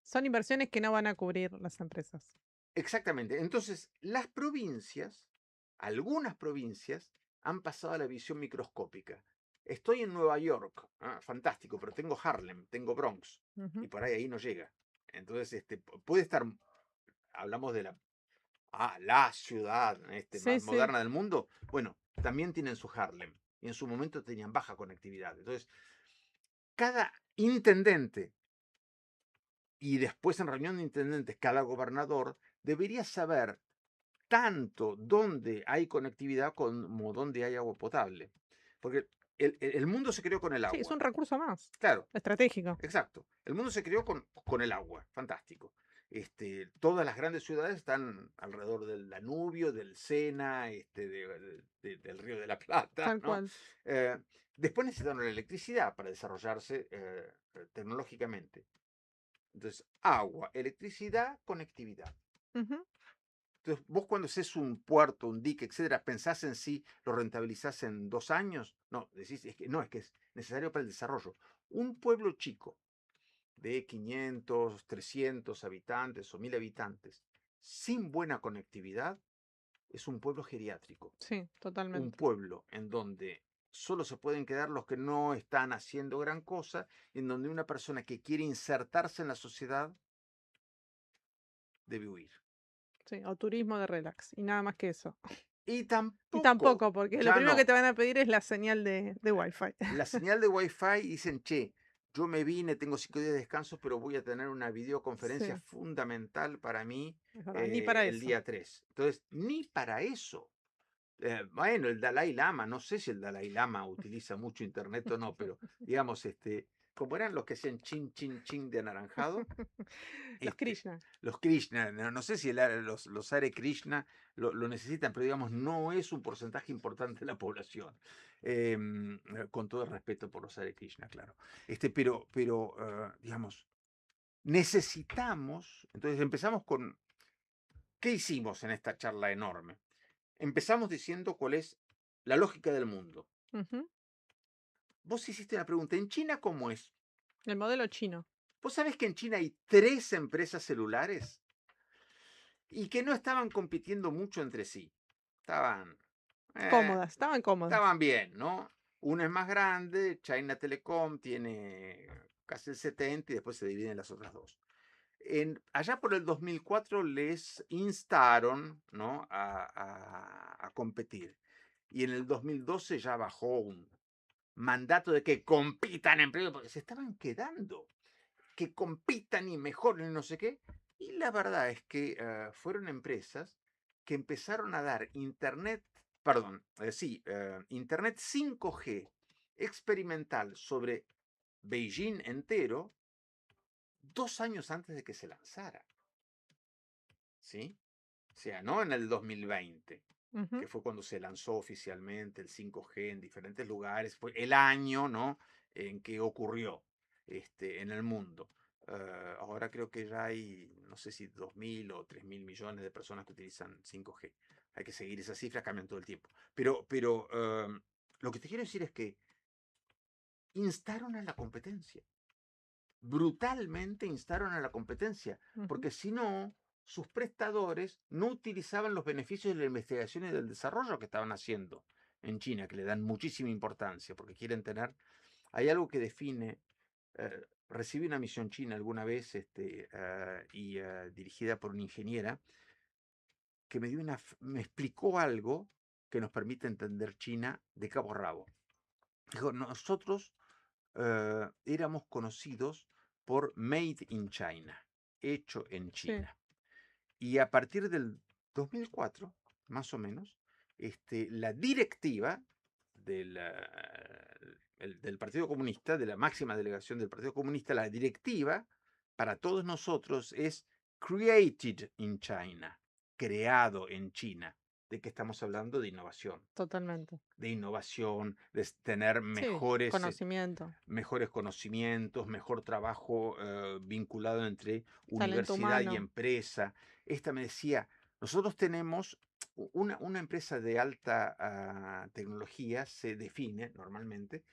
Son inversiones que no van a cubrir las empresas. exactamente. Entonces, las provincias, algunas provincias, han pasado a la visión microscópica. Estoy en Nueva York, fantástico, pero tengo Harlem, tengo Bronx, y Ujú. por ahí no llega. Entonces, puede estar, hablamos de la ciudad Sí, más sí. moderna del mundo. Bueno, también tienen su Harlem, y en su momento tenían baja conectividad. Entonces, cada intendente y después en reunión de intendentes, cada gobernador debería saber tanto dónde hay conectividad como dónde hay agua potable. Porque el mundo se creó con el Sí, es agua. un recurso más. Claro, Estratégico. exacto. El mundo se creó con el agua. Fantástico. Todas las grandes ciudades están alrededor del Danubio, del Sena, del Río de la Plata, Tal ¿no? cual. Eh, Después necesitaron la electricidad para desarrollarse tecnológicamente. Entonces, agua, electricidad, conectividad. Ujú. Entonces, vos cuando haces un puerto, un dique, etcétera, ¿pensás en sí, lo rentabilizás en 2 años? No, decís, es que no, es que es necesario para el desarrollo. Un pueblo chico de 500, 300 habitantes o 1000 habitantes, sin buena conectividad, es un pueblo geriátrico. Sí, Un totalmente. pueblo en donde solo se pueden quedar los que no están haciendo gran cosa, en donde una persona que quiere insertarse en la sociedad debe huir. Sí, o turismo de relax, y nada más que eso. Y Y tampoco, tampoco, porque lo ya primero que no. te van a pedir es la señal de Wi-Fi. La señal de Wi-Fi dicen, che, yo me vine, tengo 5 días de descanso, pero voy a tener una videoconferencia Sí, fundamental para mí es verdad, ni para el eso. día 3. Entonces, ni para eso. Bueno, el Dalai Lama, no sé si el Dalai Lama utiliza mucho internet o no, pero digamos, como eran los que hacían chin, chin, chin de anaranjado, Los este, Krishna. los Krishna, no sé si los Hare Krishna lo necesitan, pero digamos, no es un porcentaje importante de la población. Con todo el respeto por los Hare Krishna, claro. Pero digamos, necesitamos, entonces empezamos con, ¿qué hicimos en esta charla enorme? Empezamos diciendo cuál es la lógica del mundo. Ujú. Vos hiciste una pregunta, ¿en China cómo es? El modelo chino. ¿Vos sabés que en China hay 3 empresas celulares y que no estaban compitiendo mucho entre sí? Estaban, eh, Cómodas, estaban cómodas. estaban bien, ¿no? Una es más grande, China Telecom tiene casi el 70 y después se dividen las otras dos. Allá por el 2004 les instaron, ¿no?, a competir. Y en el 2012 ya bajó un mandato de que compitan en precios, porque se estaban quedando, que compitan y mejoren y no sé qué. Y la verdad es que fueron empresas que empezaron a dar internet, perdón, internet 5G experimental sobre Beijing entero 2 años antes de que se lanzara. ¿Sí? O sea, no en el 2020, Ujú. que fue cuando se lanzó oficialmente el 5G en diferentes lugares, fue el año, ¿no?, en que ocurrió en el mundo. Ahora creo que ya hay, no sé si 2.000 o 3.000 millones de personas que utilizan 5G. Hay que seguir esas cifras, cambian todo el tiempo. Pero lo que te quiero decir es que instaron a la competencia. Brutalmente instaron a la competencia, Ujú. porque si no, sus prestadores no utilizaban los beneficios de la investigación y del desarrollo que estaban haciendo en China, que le dan muchísima importancia, porque quieren tener, hay algo que define, recibí una misión china alguna vez dirigida por una ingeniera que me explicó algo que nos permite entender China de cabo a rabo. Dijo, nosotros éramos conocidos por Made in China, hecho en Sí, China. Y a partir del 2004, más o menos, la directiva del, del Partido Comunista, de la máxima delegación del Partido Comunista, la directiva para todos nosotros es Created in China, creado en China. ¿De qué estamos hablando? De innovación. totalmente. De innovación, de tener Sí, conocimiento, mejores conocimientos, mejor trabajo vinculado entre talento universidad y humano. empresa. Esta me decía, nosotros tenemos una empresa de alta tecnología, se define normalmente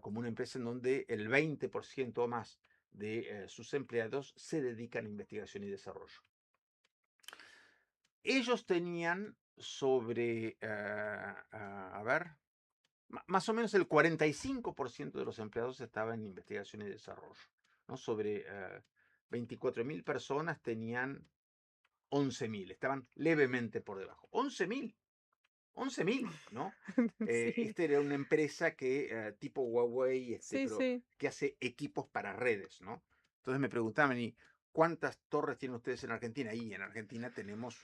como una empresa en donde el 20% o más de sus empleados se dedican a investigación y desarrollo. Ellos tenían sobre, a ver, más o menos el 45% de los empleados estaba en investigación y desarrollo, ¿no? Sobre 24.000 personas tenían 11.000, estaban levemente por debajo. 11.000, ¿no? Sí, Esta era una empresa que, tipo Huawei, sí, pero sí. que hace equipos para redes, ¿no? Entonces me preguntaban, ¿y cuántas torres tienen ustedes en Argentina? Y en Argentina tenemos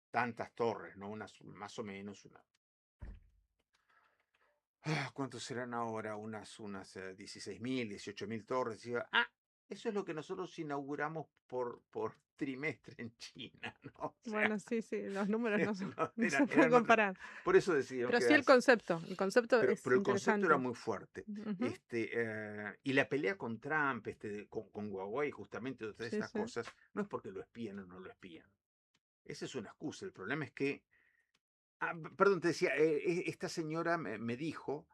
tantas torres, ¿no? Más o menos ¿cuántos serán ahora? Unas 16.000, 18.000 torres. Y eso es lo que nosotros inauguramos por trimestre en China, ¿no? Bueno, sí, sí, los números no, no, no se eran pueden otras. comparar. Por eso decidimos Pero sí quedarse. el concepto es Pero el concepto era interesante. muy fuerte. Ujú. Y la pelea con Trump, con Huawei, justamente, todas Sí, estas sí. cosas, no es porque lo espían o no lo espían. Esa es una excusa. El problema es que. Perdón, te decía, esta señora me dijo,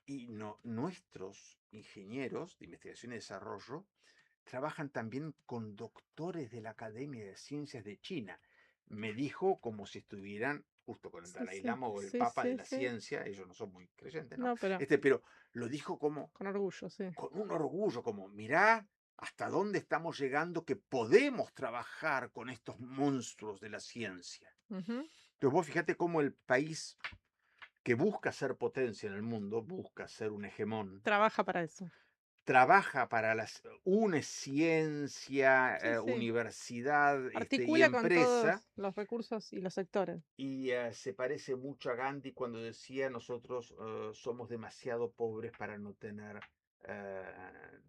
y no, nuestros ingenieros de investigación y desarrollo trabajan también con doctores de la Academia de Ciencias de China. Me dijo como si estuvieran justo con el Sí, Dalai sí, Lama o el sí, Papa de sí, la sí. ciencia, ellos no son muy creyentes, ¿no? No, pero Pero lo dijo como con orgullo, sí. con un orgullo, como mirá hasta dónde estamos llegando, que podemos trabajar con estos monstruos de la ciencia. Ujú. Entonces vos fíjate cómo el país que busca ser potencia en el mundo, busca ser un hegemón, Trabaja para eso. trabaja para une ciencia, Sí, sí. universidad, y Articula con empresa, todos los recursos y los sectores. y se parece mucho a Gandhi cuando decía nosotros somos demasiado pobres para no tener eh,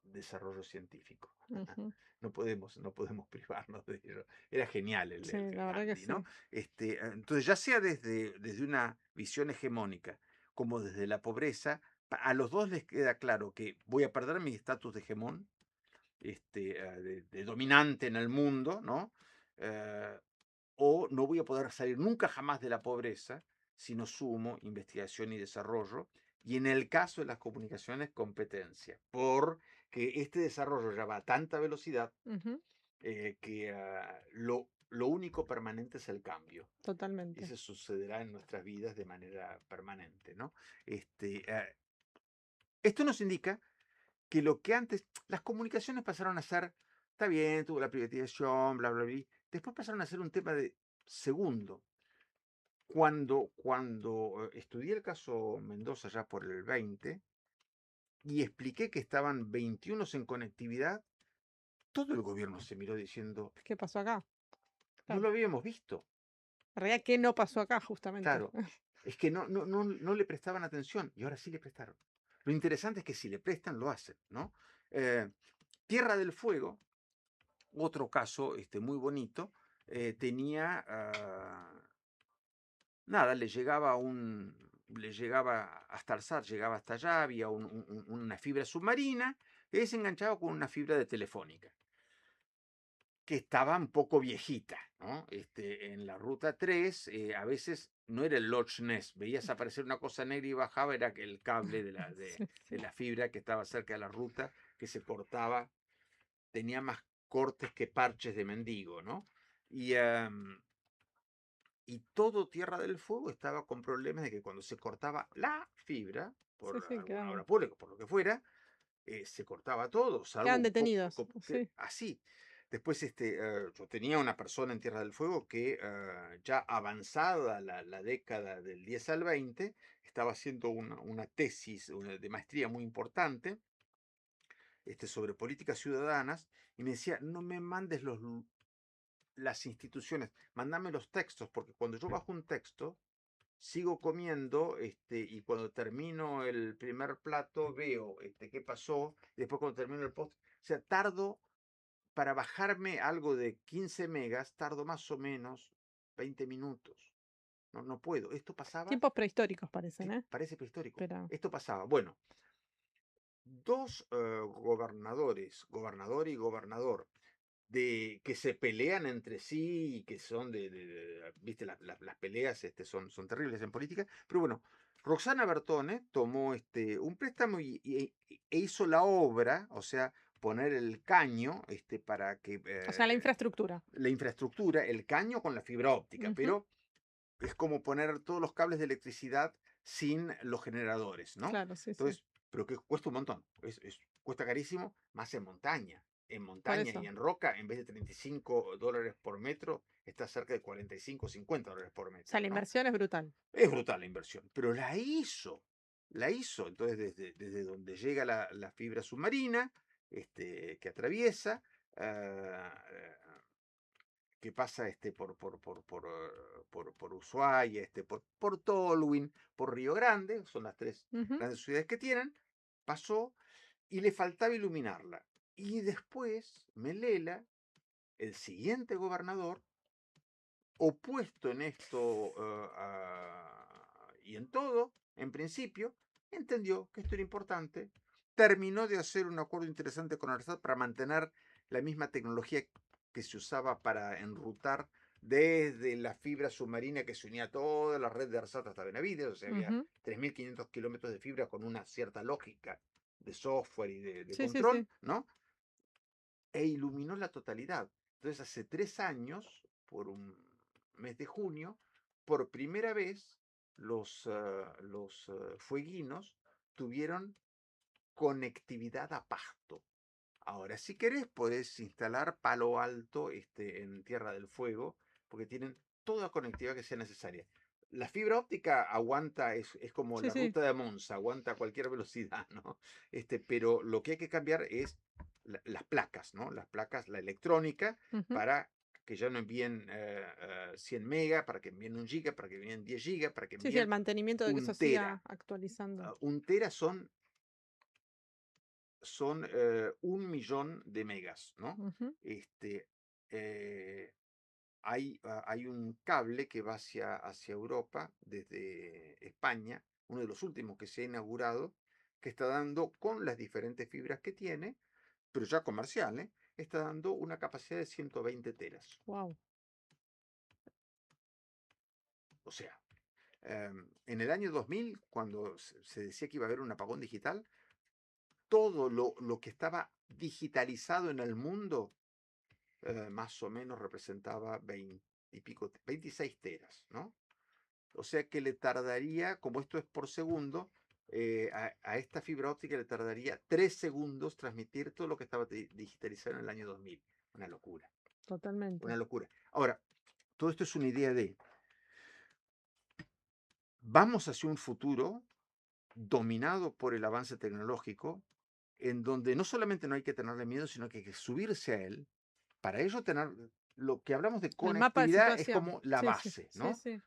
desarrollo científico. Ujú. No podemos privarnos de ello. Era genial Sí, el la verdad que Gandhi, ¿no? sí. Entonces, ya sea desde una visión hegemónica como desde la pobreza, a los dos les queda claro que voy a perder mi estatus de hegemón, de dominante en el mundo, ¿no? Eh, o no voy a poder salir nunca jamás de la pobreza si no sumo investigación y desarrollo, y en el caso de las comunicaciones, competencia, porque este desarrollo ya va a tanta velocidad Ujú. que lo único permanente es el cambio. Y Totalmente. eso sucederá en nuestras vidas de manera permanente, ¿no? Esto nos indica que lo que antes, las comunicaciones pasaron a ser, está bien, tuvo la privatización, bla, bla, bla, después pasaron a ser un tema de segundo. Cuando estudié el caso Mendoza ya por el 20 y expliqué que estaban 21 en conectividad, todo el gobierno se miró diciendo, ¿Qué pasó acá? no Claro. lo habíamos visto. En realidad, ¿qué no pasó acá, justamente? Claro, es que no le prestaban atención y ahora sí le prestaron. Lo interesante es que si le prestan, lo hacen, ¿no? Eh, Tierra del Fuego, otro caso muy bonito, tenía, nada, le llegaba hasta Alzar, llegaba hasta allá, había una fibra submarina que se enganchaba con una fibra de telefónica, que estaba un poco viejita, ¿no? En la ruta 3, a veces no era el Loch Ness, veías aparecer una cosa negra y bajaba, era el cable de la, de, Sí, de sí. la fibra que estaba cerca de la ruta, que se cortaba, tenía más cortes que parches de mendigo, ¿no? Y, y todo Tierra del Fuego estaba con problemas de que cuando se cortaba la fibra, Sí, por sí, alguna obra pública, por lo que fuera, se cortaba todo, salvo quedan un poco, detenidos. Sí. así. Después yo tenía una persona en Tierra del Fuego que ya avanzada la década del 10 al 20, estaba haciendo una tesis de maestría muy importante sobre políticas ciudadanas y me decía, no me mandes las instituciones, mandame los textos, porque cuando yo bajo un texto, sigo comiendo, y cuando termino el primer plato veo qué pasó, y después cuando termino el post, o sea, tardo para bajarme algo de 15 megas, tardo más o menos 20 minutos. No puedo. Esto pasaba, Tiempos prehistóricos parecen, ¿eh? parece prehistórico. Pero Esto pasaba. Bueno, dos gobernadores, gobernador y gobernador, que se pelean entre sí y que son viste, las peleas son terribles en política, pero bueno, Roxana Bertone tomó un préstamo e hizo la obra, o sea, poner el caño para que o sea, la infraestructura. la infraestructura, el caño con la fibra óptica, Ujú. pero es como poner todos los cables de electricidad sin los generadores, ¿no? Claro, sí, sí. Entonces, pero que cuesta un montón, cuesta carísimo, más en montaña. En Por montaña y eso. en roca, en vez de $35 por metro, está cerca de 45 $50 por O sea, metro, la ¿no? inversión es brutal. Es brutal la inversión, pero la hizo. Entonces, desde donde llega la fibra submarina, que atraviesa, ah, que pasa por Ushuaia, por Tolwyn, por Río Grande, son las tres Ujú. grandes ciudades que tienen, pasó y le faltaba iluminarla. Y después Melela, el siguiente gobernador, opuesto en esto y en todo, en principio, entendió que esto era importante, terminó de hacer un acuerdo interesante con Arsat para mantener la misma tecnología que se usaba para enrutar desde la fibra submarina que se unía a toda la red de Arsat hasta Benavides, o sea, había Ujú. 3.500 kilómetros de fibra con una cierta lógica de software y de Sí, sí, control, sí. ¿no? E iluminó la totalidad. Entonces, hace 3 años, por un mes de junio, por primera vez los fueguinos tuvieron conectividad a pasto. Ahora, si querés, podés instalar Palo Alto en Tierra del Fuego, porque tienen toda la conectividad que sea necesaria. La fibra óptica aguanta, es como Sí, la sí. ruta de Monza, aguanta a cualquier velocidad, ¿no? Pero lo que hay que cambiar es las placas, ¿no? Las placas, la electrónica, Ujú. para que ya no envíen 100 megas, para que envíen 1 giga, para que envíen 10 gigas, para que Sí, sí, el envíen mantenimiento de que eso 1 tera. siga actualizando. 1 tera son 1 millón de megas, ¿no? Ujú. Este, eh, hay un cable que va hacia Europa desde España, uno de los últimos que se ha inaugurado, que está dando, con las diferentes fibras que tiene, pero ya comercial, ¿eh? Está dando una capacidad de 120 teras. Wow. O sea, en el año 2000, cuando se decía que iba a haber un apagón digital, todo lo que estaba digitalizado en el mundo más o menos representaba 20 y pico, 26 teras, ¿no? O sea que le tardaría, como esto es por segundo, a esta fibra óptica le tardaría 3 segundos transmitir todo lo que estaba digitalizado en el año 2000. Una locura, Totalmente. una locura. Ahora, todo esto es una idea de, vamos hacia un futuro dominado por el avance tecnológico, en donde no solamente no hay que tenerle miedo, sino que hay que subirse a él. Para ello, tener lo que hablamos de El mapa de conectividad es situación. como la Sí, sí, base, sí, ¿no? sí.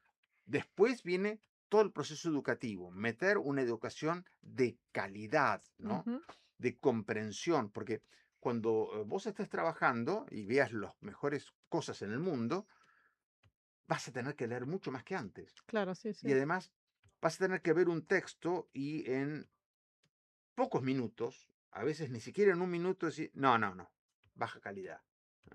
Después viene todo el proceso educativo, meter una educación de calidad, ¿no? Ujú. De comprensión, porque cuando vos estés trabajando y veas las mejores cosas en el mundo, vas a tener que leer mucho más que antes. Claro, sí, Y sí. además vas a tener que ver un texto y en pocos minutos, a veces ni siquiera en un minuto, decir, no, no, no, baja calidad.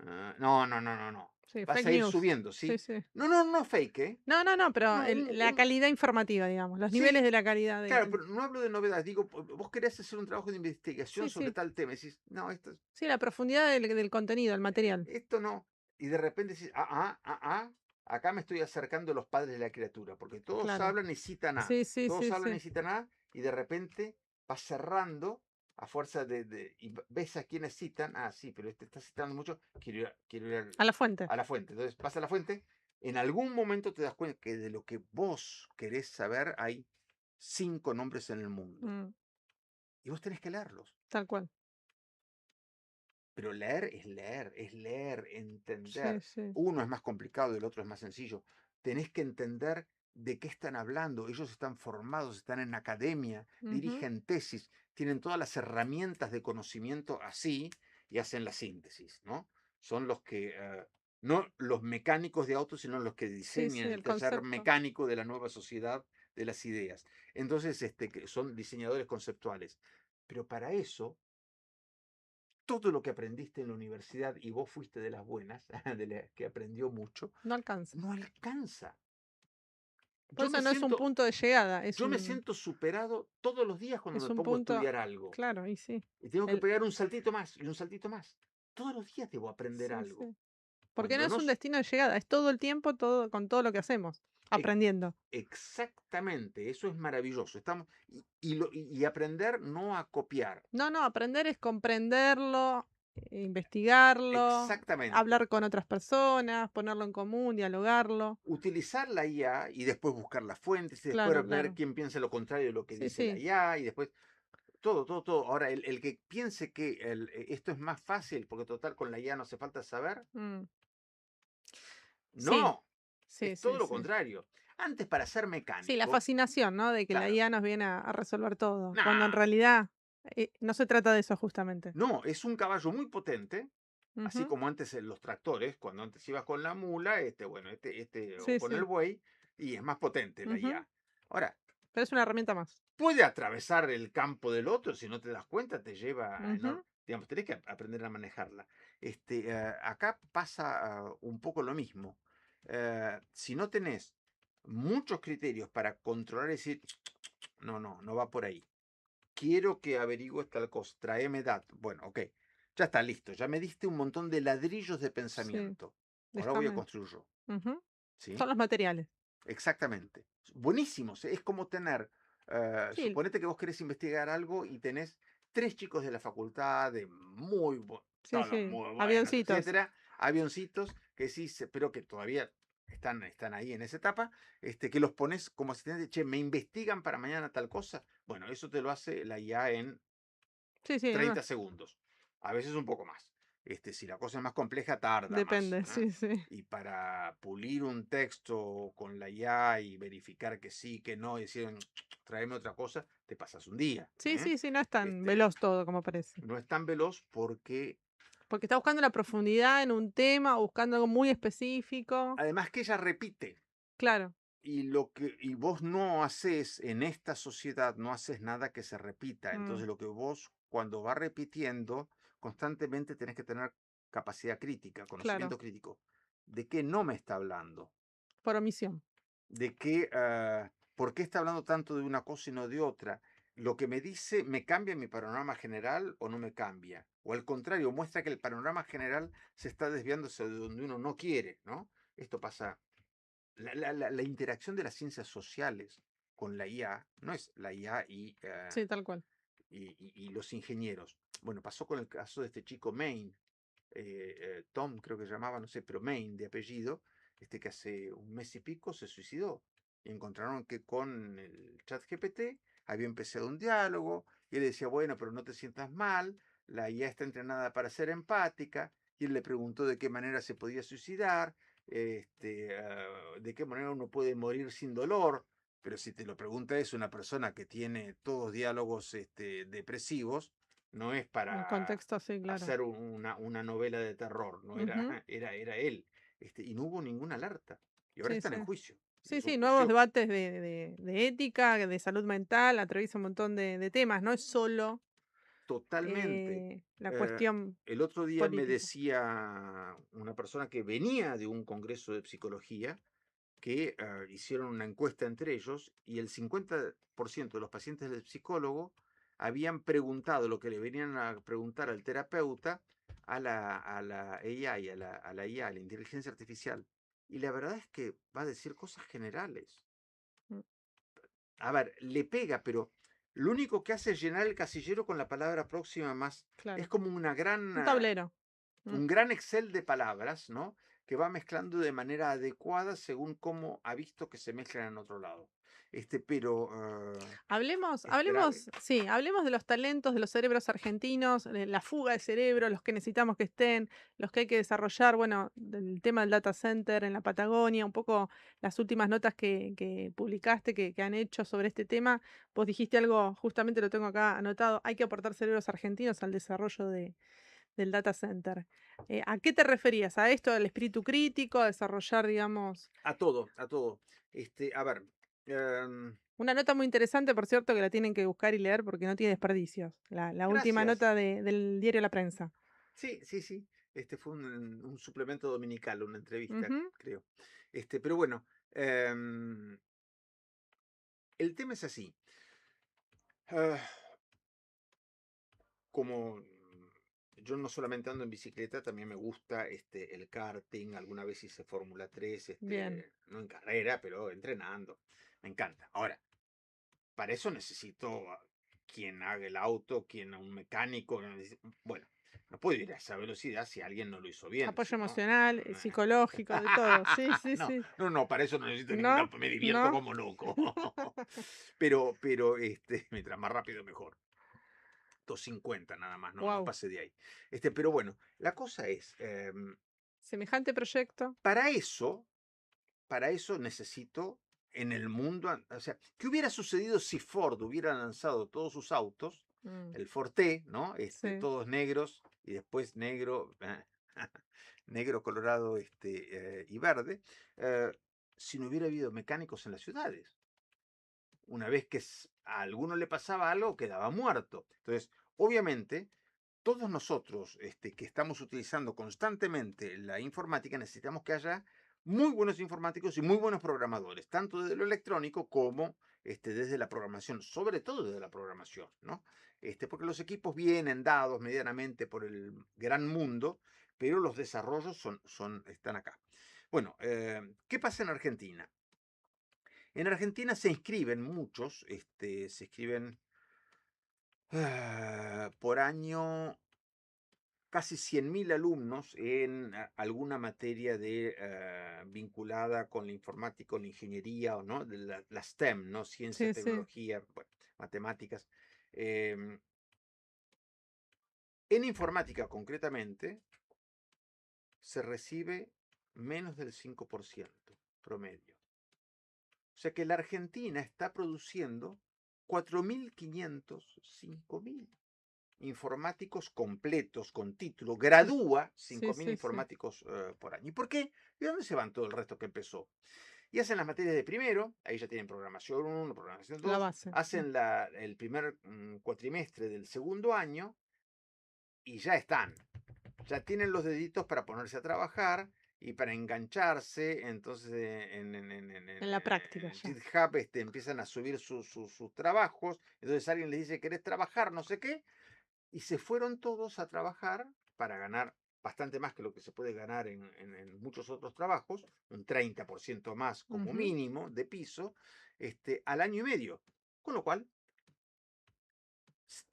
No, no, no, no, no. Sí, Vas fake a ir news. subiendo, Sí, ¿sí? sí. No, no, no fake, ¿eh? No, no, no, pero No, la calidad informativa, digamos, los niveles sí, de la calidad claro, pero no hablo de novedad. Digo, vos querés hacer un trabajo de investigación Sí, sobre sí. tal tema. Y decís, no, Sí, la profundidad del contenido, el material. esto no. Y de repente decís, acá me estoy acercando a los padres de la criatura, porque todos Claro. hablan y citan A. Sí, sí, Todos sí, hablan y sí. citan A, y de repente vas cerrando a fuerza y ves a quienes citan. Ah, sí, pero este está citando mucho, quiero ir A la fuente. a la fuente. Entonces vas a la fuente. En algún momento te das cuenta que de lo que vos querés saber hay 5 nombres en el mundo. Mm, Y vos tenés que leerlos. tal cual. Pero leer, Sí, entender. sí. Uno es más complicado y el otro es más sencillo. Tenés que entender de qué están hablando. Ellos están formados, están en academia, Ujú. dirigen tesis, tienen todas las herramientas de conocimiento así y hacen la síntesis, ¿no? Son los que, no los mecánicos de autos, sino los que Sí, sí, diseñan el el taller concepto. mecánico de la nueva sociedad de las ideas. Entonces, que son diseñadores conceptuales. Pero para eso todo lo que aprendiste en la universidad y vos fuiste de las buenas, de las que aprendió mucho, No alcanza. no alcanza. Por Yo eso me no es un siento, punto de llegada, yo me siento superado todos los días cuando es me un pongo a punto, estudiar algo. claro, y sí. Y tengo que El, pegar un saltito más y un saltito más. Todos los días debo aprender sí, algo. sí. Porque no Cuando es no... un destino de llegada, es todo el tiempo, todo, con todo lo que hacemos, e- aprendiendo. Exactamente, eso es maravilloso. Y aprender no a copiar. No, no, aprender es comprenderlo, investigarlo, Exactamente. hablar con otras personas, ponerlo en común, dialogarlo. Utilizar la IA y después buscar las fuentes y Claro, después ver claro. quién piensa lo contrario de lo que Sí, dice la sí. IA y después todo, todo, todo. Ahora, el que piense que esto es más fácil, porque total con la IA no hace falta saber, Mm, sí, no, sí, es sí, todo lo sí. contrario. Antes, para ser Sí, la mecánico, fascinación, ¿no? De que la claro, IA nos viene a resolver todo, cuando en nah, realidad no se trata de eso justamente. no, es un caballo muy potente, Así Ujú. como antes en los tractores, cuando antes ibas con la mula, o Sí, con el sí. buey, y es más potente la Ujú. IA. Ahora, Pero es una herramienta más. puede atravesar el campo del otro, si no te das cuenta, te lleva Ujú. digamos, tenés que aprender a manejarla. Acá pasa un poco lo mismo. Si no tenés muchos criterios para controlar y decir, no va por ahí. Quiero que averigües tal cosa, tráeme datos. Bueno, ok, ya está listo, ya me diste un montón de ladrillos de Sí, pensamiento. Ahora voy a déjame. construir yo, Ujú. ¿sí? Son los materiales. Exactamente. Buenísimos. Es como tener, Sí, suponete que vos querés investigar algo y tenés tres chicos de la facultad, sí, todos sí. muy buenos, Avioncitos. etcétera, avioncitos, que sí, pero que todavía están ahí en esa etapa, que los pones como asistente, che, me investigan para mañana tal cosa. Bueno, eso te lo hace la IA en Sí, sí, 30 segundos, a veces un poco más. Si la cosa es más compleja, tarda más. depende. Sí, sí. Y para pulir un texto con la IA y verificar que sí, que no, y decir, tráeme otra cosa, te pasas un día. Sí, sí, sí, no es tan Este, veloz todo como parece. no es tan veloz porque, Porque está buscando la profundidad en un tema, buscando algo muy específico. además que ella repite, Claro. y vos no haces en esta sociedad, no haces nada que se repita. Mm, Entonces lo que vos, cuando va repitiendo, constantemente tenés que tener capacidad crítica, claro. conocimiento crítico. ¿De qué no me está hablando? Por omisión. ¿De qué, por qué está hablando tanto de una cosa y no de otra? Lo que me dice, ¿me cambia mi panorama general o no me cambia? O al contrario, muestra que el panorama general se está desviando hacia donde uno no quiere, ¿no? Esto pasa la interacción de las ciencias sociales con la IA no es la IA Sí, tal cual. y los ingenieros. Bueno, pasó con el caso de este chico Maine, Tom creo que se llamaba, no sé, pero Maine de apellido, que hace un mes y pico se suicidó. Y encontraron que con el chat GPT había empezado un diálogo y él decía, bueno, pero no te sientas mal, la IA está entrenada para ser empática, y él le preguntó de qué manera se podía suicidar, de qué manera uno puede morir sin dolor, pero si te lo pregunta es una persona que tiene todos diálogos depresivos, no es En para contexto, sí, claro. hacer una novela de terror, no era, Ujú. era él, y no hubo ninguna alerta, y ahora Sí, están sí. en juicio. Sí, Es un sí, nuevos juicio debates de ética, de salud mental, atraviesa un montón de temas, no es solo totalmente. la Eh, cuestión el otro día me política. decía una persona que venía de un congreso de psicología que hicieron una encuesta entre ellos y el 50% de los pacientes del psicólogo habían preguntado lo que le venían a preguntar al terapeuta a la AI, a la IA, a la inteligencia artificial. Y la verdad es que va a decir cosas generales. Mm, A ver, le pega, pero lo único que hace es llenar el casillero con la palabra próxima más. Es claro. como Un tablero. Mm. un gran Excel de palabras, ¿no? Que va mezclando de manera adecuada según cómo ha visto que se mezclan en otro lado. Pero es grave. Hablemos de los talentos de los cerebros argentinos, de la fuga de cerebros, los que necesitamos que estén, los que hay que desarrollar, bueno, del tema del data center en la Patagonia, un poco las últimas notas que publicaste, que han hecho sobre este tema. Vos dijiste algo, justamente lo tengo acá anotado, hay que aportar cerebros argentinos al desarrollo del data center. ¿A qué te referías? ¿A esto, al espíritu crítico, a desarrollar, digamos? A todo, a todo. A ver, em, Una nota muy interesante, por cierto, que la tienen que buscar y leer porque no tiene desperdicios. La última gracias. nota del diario La Prensa. Sí, sí, sí. Este fue un suplemento dominical, una entrevista, Ujú. creo. Pero bueno, el tema es así. Ah, como yo no solamente ando en bicicleta, también me gusta el karting, alguna vez hice Fórmula 3, Bien. no en carrera, pero entrenando. Me encanta. Ahora, para eso necesito a quien haga el auto, un mecánico. Bueno, no puedo ir a esa velocidad si alguien no lo hizo bien, Apoyo si no. emocional, psicológico, de todo. Sí, sí, No, sí. no, no, para eso no necesito ningún ¿No? auto, me divierto ¿No? como loco. Pero, mientras más rápido mejor. 250 nada más, no Wow. pase de ahí. Pero bueno, la cosa es, Semejante proyecto. para eso, necesito en el mundo, o sea, ¿qué hubiera sucedido si Ford hubiera lanzado todos sus autos, Mm, el Ford T, ¿no? sí. Todos negros y después negro, negro, colorado y verde, eh, si no hubiera habido mecánicos en las ciudades. Una vez que a alguno le pasaba algo, quedaba muerto. Entonces, obviamente, todos nosotros que estamos utilizando constantemente la informática, necesitamos que haya muy buenos informáticos y muy buenos programadores, tanto desde lo electrónico como desde la programación, sobre todo desde la programación, ¿no? Porque los equipos vienen dados medianamente por el gran mundo, pero los desarrollos están acá. Bueno, ¿qué pasa en Argentina? En Argentina se inscriben muchos, se inscriben por año casi 100.000 alumnos en alguna materia vinculada con la informática o la ingeniería, o ¿no? de la STEM, ¿no? Ciencia, Sí, sí. tecnología, bueno, matemáticas. En informática, concretamente, se recibe menos del 5% promedio. O sea que la Argentina está produciendo 4.500, 5.000 informáticos completos con título, gradúa Sí, 5.000 sí, sí. informáticos por año. ¿Y por qué? ¿De dónde se van todo el resto que empezó? Y hacen las materias de primero, ahí ya tienen programación 1, programación La 2, base. hacen el primer cuatrimestre del segundo año y ya están. Ya tienen los deditos para ponerse a trabajar y para engancharse. Entonces En la práctica en ya. GitHub empiezan a subir sus trabajos. Entonces alguien les dice, ¿querés trabajar? No sé qué. Y se fueron todos a trabajar para ganar bastante más que lo que se puede ganar en muchos otros trabajos, un 30% más como Ujú. mínimo de piso, al año y medio. Con lo cual, Sí,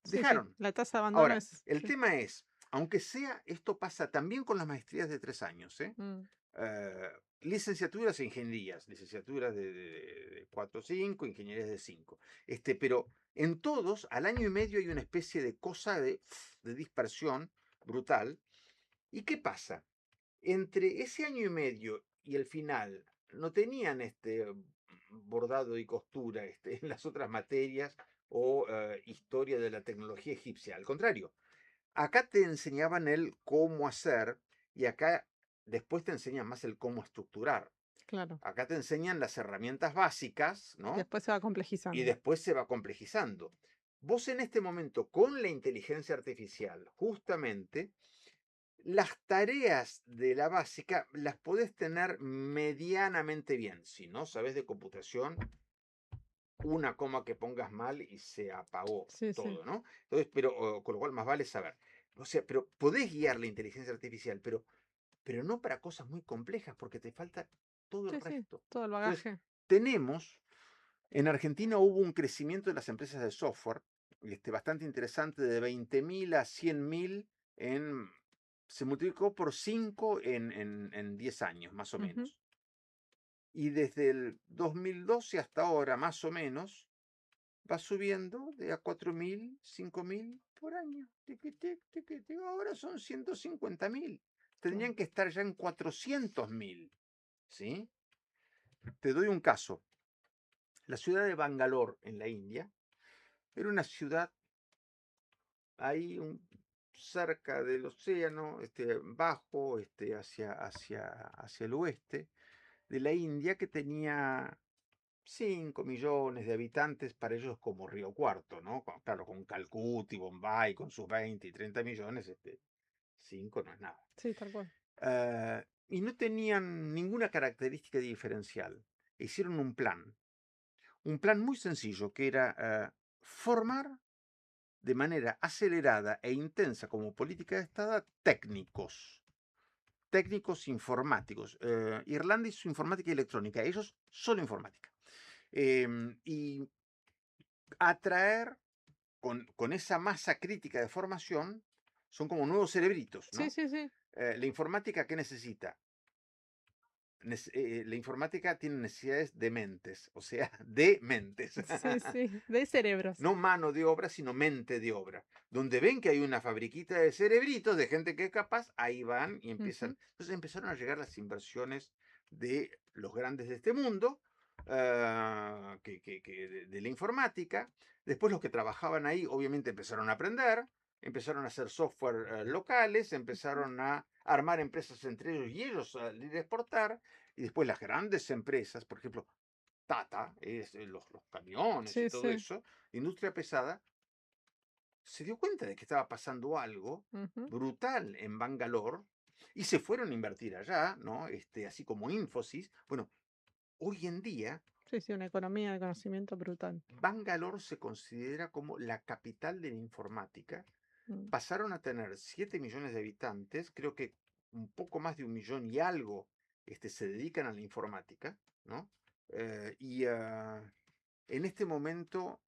sí. dejaron. La tasa de abandono Ahora, es. el Sí. tema es, aunque sea, esto pasa también con las maestrías de 3 años, ¿eh? Mm. Licenciaturas e ingenierías, licenciaturas de 4 o 5, ingenierías de 5. Pero en todos, al año y medio hay una especie de cosa de dispersión brutal. ¿Y qué pasa? Entre ese año y medio y el final, no tenían bordado y costura en las otras materias o historia de la tecnología egipcia. Al contrario, acá te enseñaban el cómo hacer y acá después te enseñan más el cómo estructurar. Claro. Acá te enseñan las herramientas básicas, ¿no? Después se va Y complejizando. después se va complejizando. Vos en este momento, con la inteligencia artificial, justamente, las tareas de la básica las podés tener medianamente bien. Si no sabes de computación, una coma que pongas mal y se apagó Sí, sí. todo, ¿no? Entonces, con lo cual más vale saber. O sea, pero podés guiar la inteligencia artificial, pero no para cosas muy complejas, porque te falta todo el Sí, sí. resto. Todo el Entonces, bagaje. en Argentina hubo un crecimiento de las empresas de software bastante interesante, de 20.000 a 100.000 se multiplicó por 5 en 10 años, más o Ujú. menos. Y desde el 2012 hasta ahora, más o menos, va subiendo de a 4.000, 5.000 por año. Tiqui, tic, tiqui, tic. Ahora son 150.000. Claro. Tendrían que estar ya en 400.000. ¿Sí? Te doy un caso. La ciudad de Bangalore, en la India, era una ciudad ahí cerca del océano, bajo, hacia el oeste de la India, que tenía 5 millones de habitantes, para ellos como Río Cuarto, ¿no? Claro, con Calcuta y Bombay, con sus 20 y 30 millones, 5 no es nada. Sí, tal cual. Y no tenían ninguna característica diferencial. Hicieron un plan muy sencillo, que era formar de manera acelerada e intensa como política de Estado técnicos informáticos. Irlanda hizo informática y electrónica, ellos solo informática. Y atraer con esa masa crítica de formación, son como nuevos cerebritos, Sí, ¿no? sí, sí. La informática, ¿qué necesita? La informática tiene necesidades de mentes, o sea, de mentes. Sí, sí. De cerebros. No mano de obra, sino mente de obra. Donde ven que hay una fabriquita de cerebritos, de gente que es capaz, ahí van y empiezan. Ujú. Entonces empezaron a llegar las inversiones de los grandes de este mundo, de la informática. Después los que trabajaban ahí, obviamente, empezaron a aprender, empezaron a hacer software locales, empezaron a armar empresas entre ellos y ellos salir a exportar, y después las grandes empresas, por ejemplo, Tata, los camiones y Sí, todo sí. eso, industria pesada, se dio cuenta de que estaba pasando algo Ujú. brutal en Bangalore y se fueron a invertir allá, ¿no? Así como Infosys. Bueno, hoy en día Sí, sí, una economía de conocimiento brutal. Bangalore se considera como la capital de la informática. Mm. Pasaron a tener 7 millones de habitantes, creo que un poco más de 1 millón y algo se dedican a la informática, ¿no? En este momento,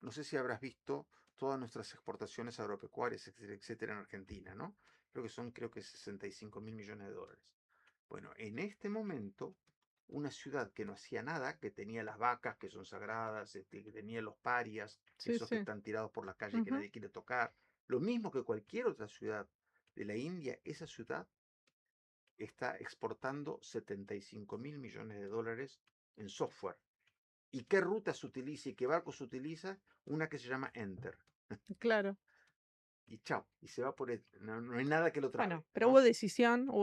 no sé si habrás visto todas nuestras exportaciones agropecuarias, etcétera, etcétera, en Argentina, ¿no? Creo que 65.000 millones de dólares. Bueno, en este momento, una ciudad que no hacía nada, que tenía las vacas que son sagradas, que tenía los parias, Sí, esos que sí. están tirados por la calle que Ujú. nadie quiere tocar, lo mismo que cualquier otra ciudad de la India, esa ciudad está exportando 75.000 millones de dólares en software. ¿Y qué rutas utiliza y qué barcos utiliza? Una que se llama Enter. Claro. Y chao, y se va por no, no hay nada que lo Bueno, trabe, pero ¿no? hubo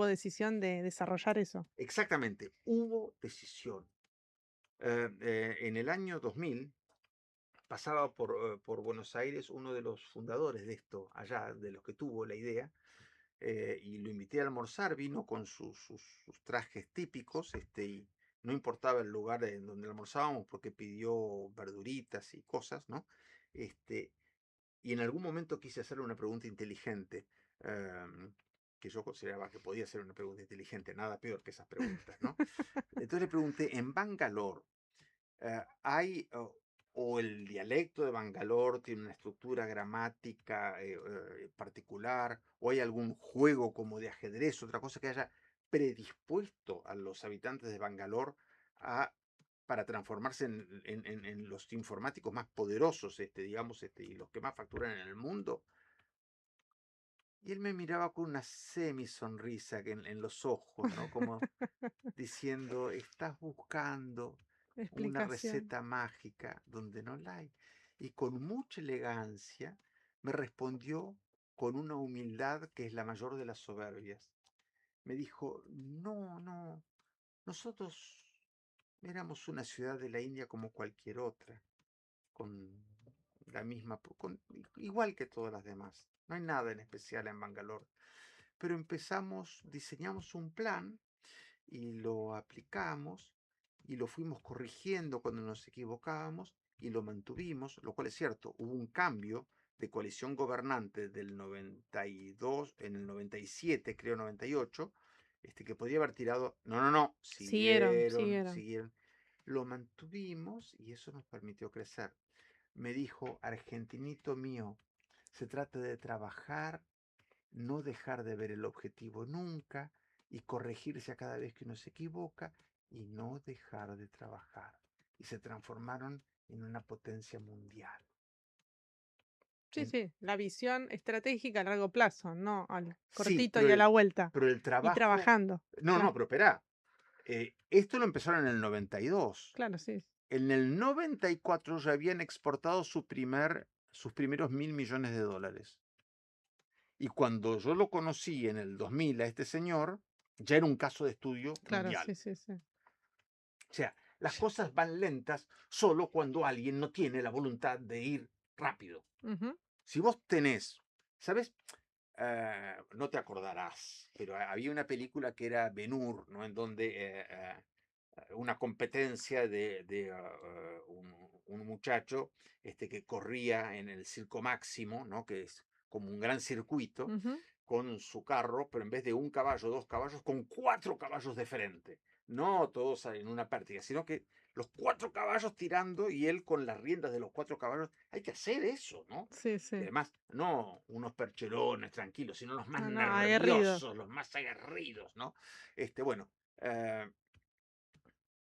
decisión de desarrollar eso. Exactamente, hubo decisión. En el año 2000 pasaba por Buenos Aires uno de los fundadores de esto, allá, de los que tuvo la idea, y lo invité a almorzar, vino con sus trajes típicos, y no importaba el lugar en donde almorzábamos porque pidió verduritas y cosas, ¿no? Este, y en algún momento quise hacerle una pregunta inteligente, em, que yo consideraba que podía ser una pregunta inteligente, nada peor que esas preguntas, ¿no? Entonces le pregunté, en Bangalore, hay, o el dialecto de Bangalore tiene una estructura gramática particular, o hay algún juego como de ajedrez, otra cosa que haya predispuesto a los habitantes de Bangalore a, para transformarse en los informáticos más poderosos, digamos, y los que más facturan en el mundo. Y él me miraba con una semi sonrisa en los ojos, ¿no? Como diciendo, estás buscando una Explicación. receta mágica donde no la hay. Y con mucha elegancia me respondió con una humildad que es la mayor de las soberbias. Me dijo, no, no, nosotros éramos una ciudad de la India como cualquier otra, con la misma, igual que todas las demás. No hay nada en especial en Bangalore. Pero diseñamos un plan y lo aplicamos y lo fuimos corrigiendo cuando nos equivocábamos y lo mantuvimos, lo cual es cierto, hubo un cambio de coalición gobernante del 92, en el 97, creo 98, que podía haber tirado, no, no, no, Siguieron, siguieron, siguieron. siguieron, lo mantuvimos y eso nos permitió crecer. Me dijo, argentinito mío, se trata de trabajar, no dejar de ver el objetivo nunca y corregirse a cada vez que uno se equivoca y no dejar de trabajar. Y se transformaron en una potencia mundial. Sí, sí, la visión estratégica a largo plazo, no al Sí, cortito y a la vuelta. pero el Y trabajo... trabajando. No, no, Claro, pero espera. Esto lo empezaron en el 92. claro, sí. En el 94 ya habían exportado sus primeros 1.000 millones de dólares. Y cuando yo lo conocí en el 2000 a este señor, ya era un caso de estudio Claro, mundial. sí, sí, sí. O sea, las cosas van lentas solo cuando alguien no tiene la voluntad de ir rápido. Ujú. Si vos tenés, ¿sabes? No te acordarás, pero había una película que era Ben-Hur, ¿no? En donde una competencia de un muchacho que corría en el Circo Máximo, ¿no? Que es como un gran circuito, Ujú. con su carro, pero en vez de un caballo, dos caballos, con 4 caballos de frente. No todos en una pértiga, sino que los 4 caballos tirando y él con las riendas de los 4 caballos. Hay que hacer eso, ¿no? Sí, Y sí. además, no unos percherones tranquilos, sino los más No, no, aguerrido. nerviosos, los más aguerridos, ¿no? Bueno, eh,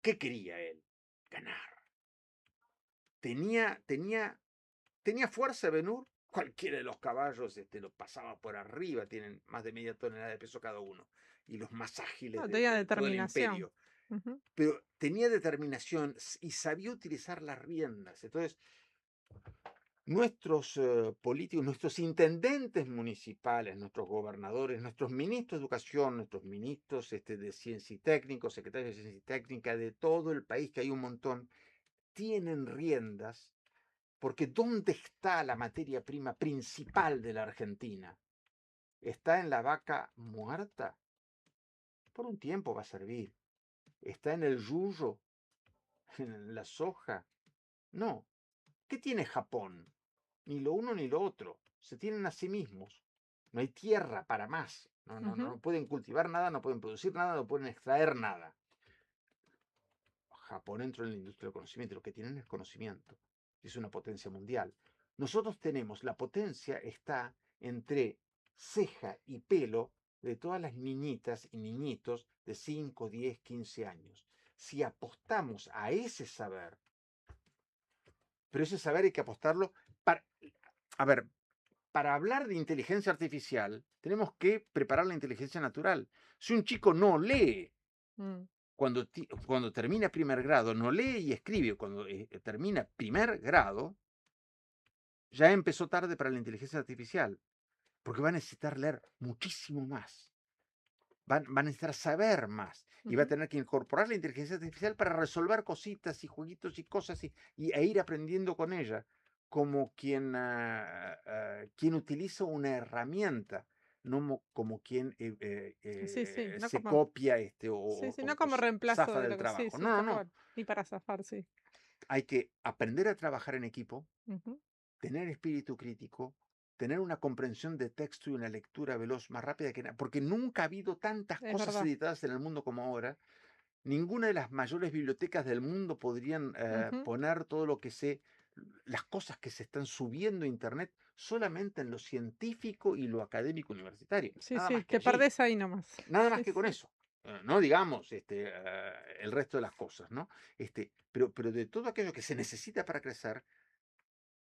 ¿qué quería él? Ganar. Tenía fuerza Ben-Hur. Cualquiera de los caballos lo pasaba por arriba, tienen más de media tonelada de peso cada uno, y los más ágiles No, de, tenía de todo el determinación. imperio. Ujú. Pero tenía determinación y sabía utilizar las riendas. Entonces, Nuestros políticos, nuestros intendentes municipales, nuestros gobernadores, nuestros ministros de educación, nuestros ministros de ciencia y técnicos, secretarios de ciencia y técnica de todo el país, que hay un montón, tienen riendas, porque ¿dónde está la materia prima principal de la Argentina? ¿Está en la vaca muerta? Por un tiempo va a servir. ¿Está en el yuyo? ¿En la soja? No. ¿Qué tiene Japón? Ni lo uno ni lo otro. Se tienen a sí mismos. No hay tierra para más. Ujú. No pueden cultivar nada, no pueden producir nada, no pueden extraer nada. Japón entró en la industria del conocimiento. Lo que tienen es conocimiento. Es una potencia mundial. Nosotros tenemos, la potencia está entre ceja y pelo de todas las niñitas y niñitos de 5, 10, 15 años. Si apostamos a ese saber, pero ese saber hay que apostarlo para... A ver, para hablar de inteligencia artificial, tenemos que preparar la inteligencia natural. Si un chico no lee Mm. cuando termina primer grado, no lee y escribe cuando termina primer grado, ya empezó tarde para la inteligencia artificial, porque va a necesitar leer muchísimo más. Va a necesitar saber más y va a Ujú. tener que incorporar la inteligencia artificial para resolver cositas y jueguitos y cosas e ir aprendiendo con ella, como quien utiliza una herramienta, no como quien Sí, sí, no se como, copia sí, sí, no o como reemplazo zafa de del lo que, sí, trabajo. sí, No, no, tal no. cual. Ni para zafar, sí. Hay que aprender a trabajar en equipo, Ujú. tener espíritu crítico, tener una comprensión de texto y una lectura veloz más rápida que nada, porque nunca ha habido tantas Es cosas verdad. editadas en el mundo como ahora. Ninguna de las mayores bibliotecas del mundo podrían Ujú. poner las cosas que se están subiendo a Internet solamente en lo científico y lo académico universitario. Sí, Nada sí, más que te allí, perdés ahí nomás. nada más Sí, que con sí. eso. No digamos el resto de las cosas, ¿no? Pero de todo aquello que se necesita para crecer,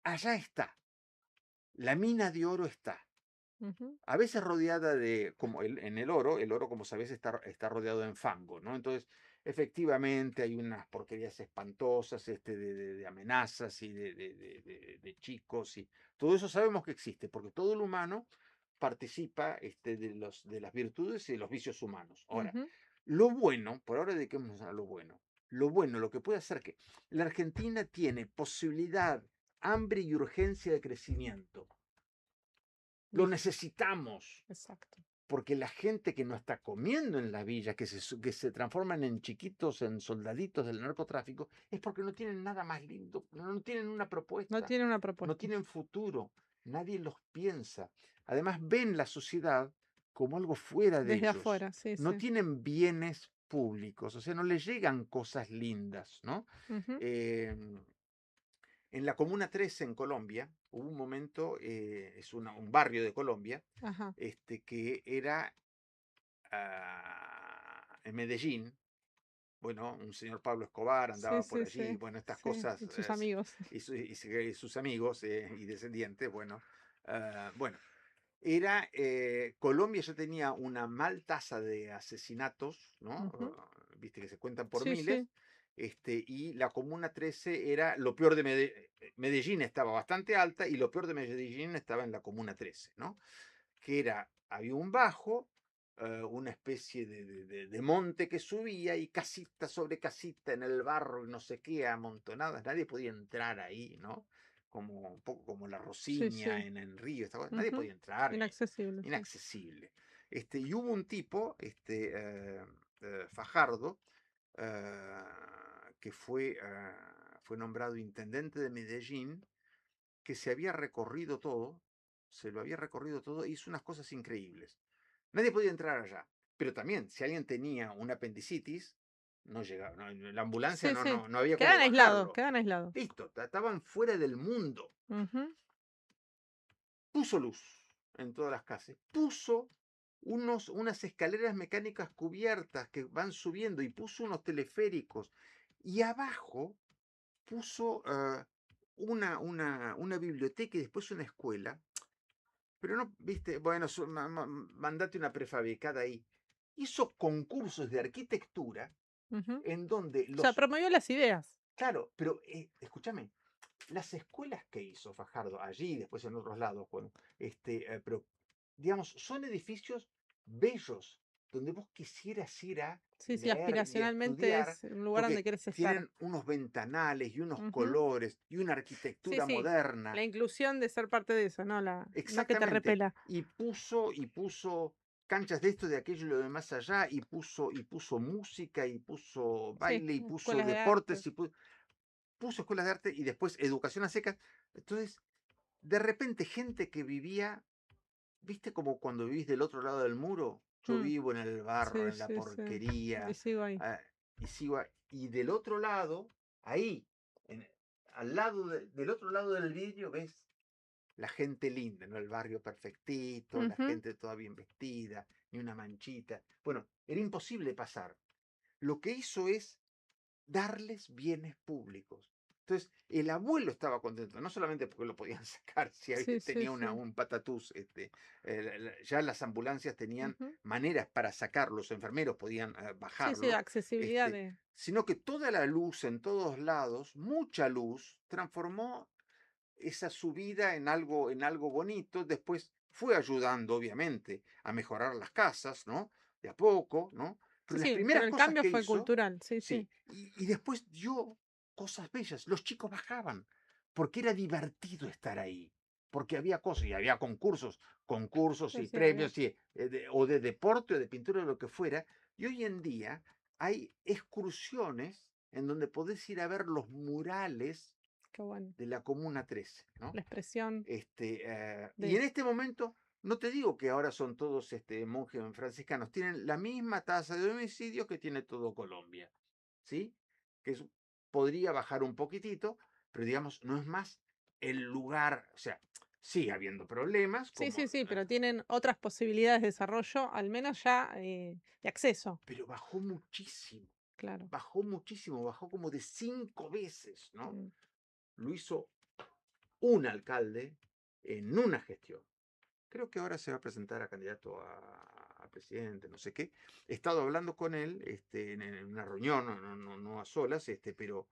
allá está. La mina de oro está. Ujú. A veces rodeada de, como en el oro, como sabes, está rodeado en fango, ¿no? Entonces, efectivamente, hay unas porquerías espantosas de amenazas y de chicos, y todo eso sabemos que existe, porque todo el humano participa de las virtudes y de los vicios humanos. Ahora, Ujú. lo bueno, por ahora dediquémonos a lo bueno, lo que puede hacer que la Argentina tiene posibilidad, hambre y urgencia de crecimiento. Lo Listo. necesitamos, Exacto. porque la gente que no está comiendo en la villa, que se transforman en chiquitos, en soldaditos del narcotráfico, es porque no tienen nada más lindo, no tienen una No propuesta, tiene una no propuesta. tienen futuro, nadie los piensa. Además, ven la sociedad como algo fuera de Desde ellos. afuera, sí, No sí. tienen bienes públicos, o sea, no les llegan cosas lindas, ¿no? Ujú. Eh, en la Comuna 13 en Colombia, hubo un momento, es un barrio de Colombia, Ajá. que era en Medellín. Bueno, un señor Pablo Escobar Sí, andaba por sí, allí, sí. bueno, estas Sí. cosas, Y sus amigos. y sus amigos y descendientes, bueno, bueno, Colombia ya tenía una mal tasa de asesinatos, ¿no? Ujú. Viste que se cuentan por Sí, miles, sí. y la Comuna 13 era lo peor de Medellín estaba bastante alta y lo peor de Medellín estaba en la Comuna 13, ¿no? Había un bajo, una especie de monte que subía y casita sobre casita en el barro y no sé qué, amontonadas, nadie podía entrar ahí, ¿no? Como un poco como la Sí, Rosiña sí. en Río, nadie Ujú. podía entrar, Inaccesible, sí. inaccesible. Y hubo un tipo, Fajardo, que fue nombrado intendente de Medellín, que se había recorrido todo, se lo había recorrido todo, e hizo unas cosas increíbles. Nadie podía entrar allá, pero también, si alguien tenía una apendicitis, no llegaba, la ambulancia Sí, sí. no había cómo Quedan aislados, bajarlo. quedan aislados. Listo, estaban fuera del mundo. Ujú. Puso luz en todas las casas, puso unas escaleras mecánicas cubiertas que van subiendo y puso unos teleféricos y abajo puso una biblioteca y después una escuela. Pero no, viste, bueno, mandate una prefabricada ahí. Hizo concursos de arquitectura Ujú. en donde O sea, promovió las ideas. claro, pero escúchame, las escuelas que hizo Fajardo allí y después en otros lados, bueno, pero digamos, son edificios bellos, donde vos quisieras ir a Sí, sí, leer y a aspiracionalmente estudiar, es un lugar donde porque quieres estar. tienen unos ventanales y unos Ujú. colores y una Sí, arquitectura sí. moderna. La inclusión de ser parte de eso, no que te Exactamente. repela. Y puso canchas de esto, de aquello y lo de más allá, y puso música, y puso Sí, baile, y puso escuelas de arte. deportes, y puso escuelas de arte y después educación a secas. Entonces, de repente, gente que vivía, ¿viste como cuando vivís del otro lado del muro? Yo Mm, vivo en el barro, sí, en la sí, sí. Y porquería, sigo ahí. ah, y del otro lado, ahí, en- al lado del otro lado del vidrio, ves la gente linda, ¿no? El barrio perfectito, la Ujú. gente toda bien vestida, ni una manchita. Bueno, era imposible pasar. Lo que hizo es darles bienes públicos. Entonces, el abuelo estaba contento, no solamente porque lo podían sacar, si Sí, sí, tenía sí. un patatús, ya las ambulancias tenían Ujú. maneras para sacarlo, los enfermeros podían Sí, sí, bajarlo, accesibilidad este, de. sino que toda la luz en todos lados, mucha luz, transformó esa subida en algo bonito. Después fue ayudando, obviamente, a mejorar las casas, ¿no? De a poco, ¿no? Sí, Pero las sí, pero primeras el cosas cambio que fue hizo, cultural, sí, sí, sí. y después dio cosas bellas. Los chicos bajaban, porque era divertido estar ahí, porque había cosas, y había concursos Sí, y sí, había. premios, o de deporte, o de pintura, o lo que fuera. Y hoy en día hay excursiones en donde podés ir a ver los murales Qué bueno. de la Comuna 13, ¿no? La expresión Y de. en este momento, no te digo que ahora son todos monjes franciscanos, tienen la misma tasa de homicidios que tiene todo Colombia, ¿sí? Que podría bajar un poquitito, pero digamos, no es más el lugar, o sea, sigue habiendo problemas, Sí, como, sí, sí, pero tienen otras posibilidades de desarrollo, al menos ya de acceso. pero Claro. bajó como de 5 veces, ¿no? Mm. Lo hizo un alcalde en una gestión. Creo que ahora se va a presentar a candidato a presidente, no sé qué. He estado hablando con él en una reunión, no a solas, pero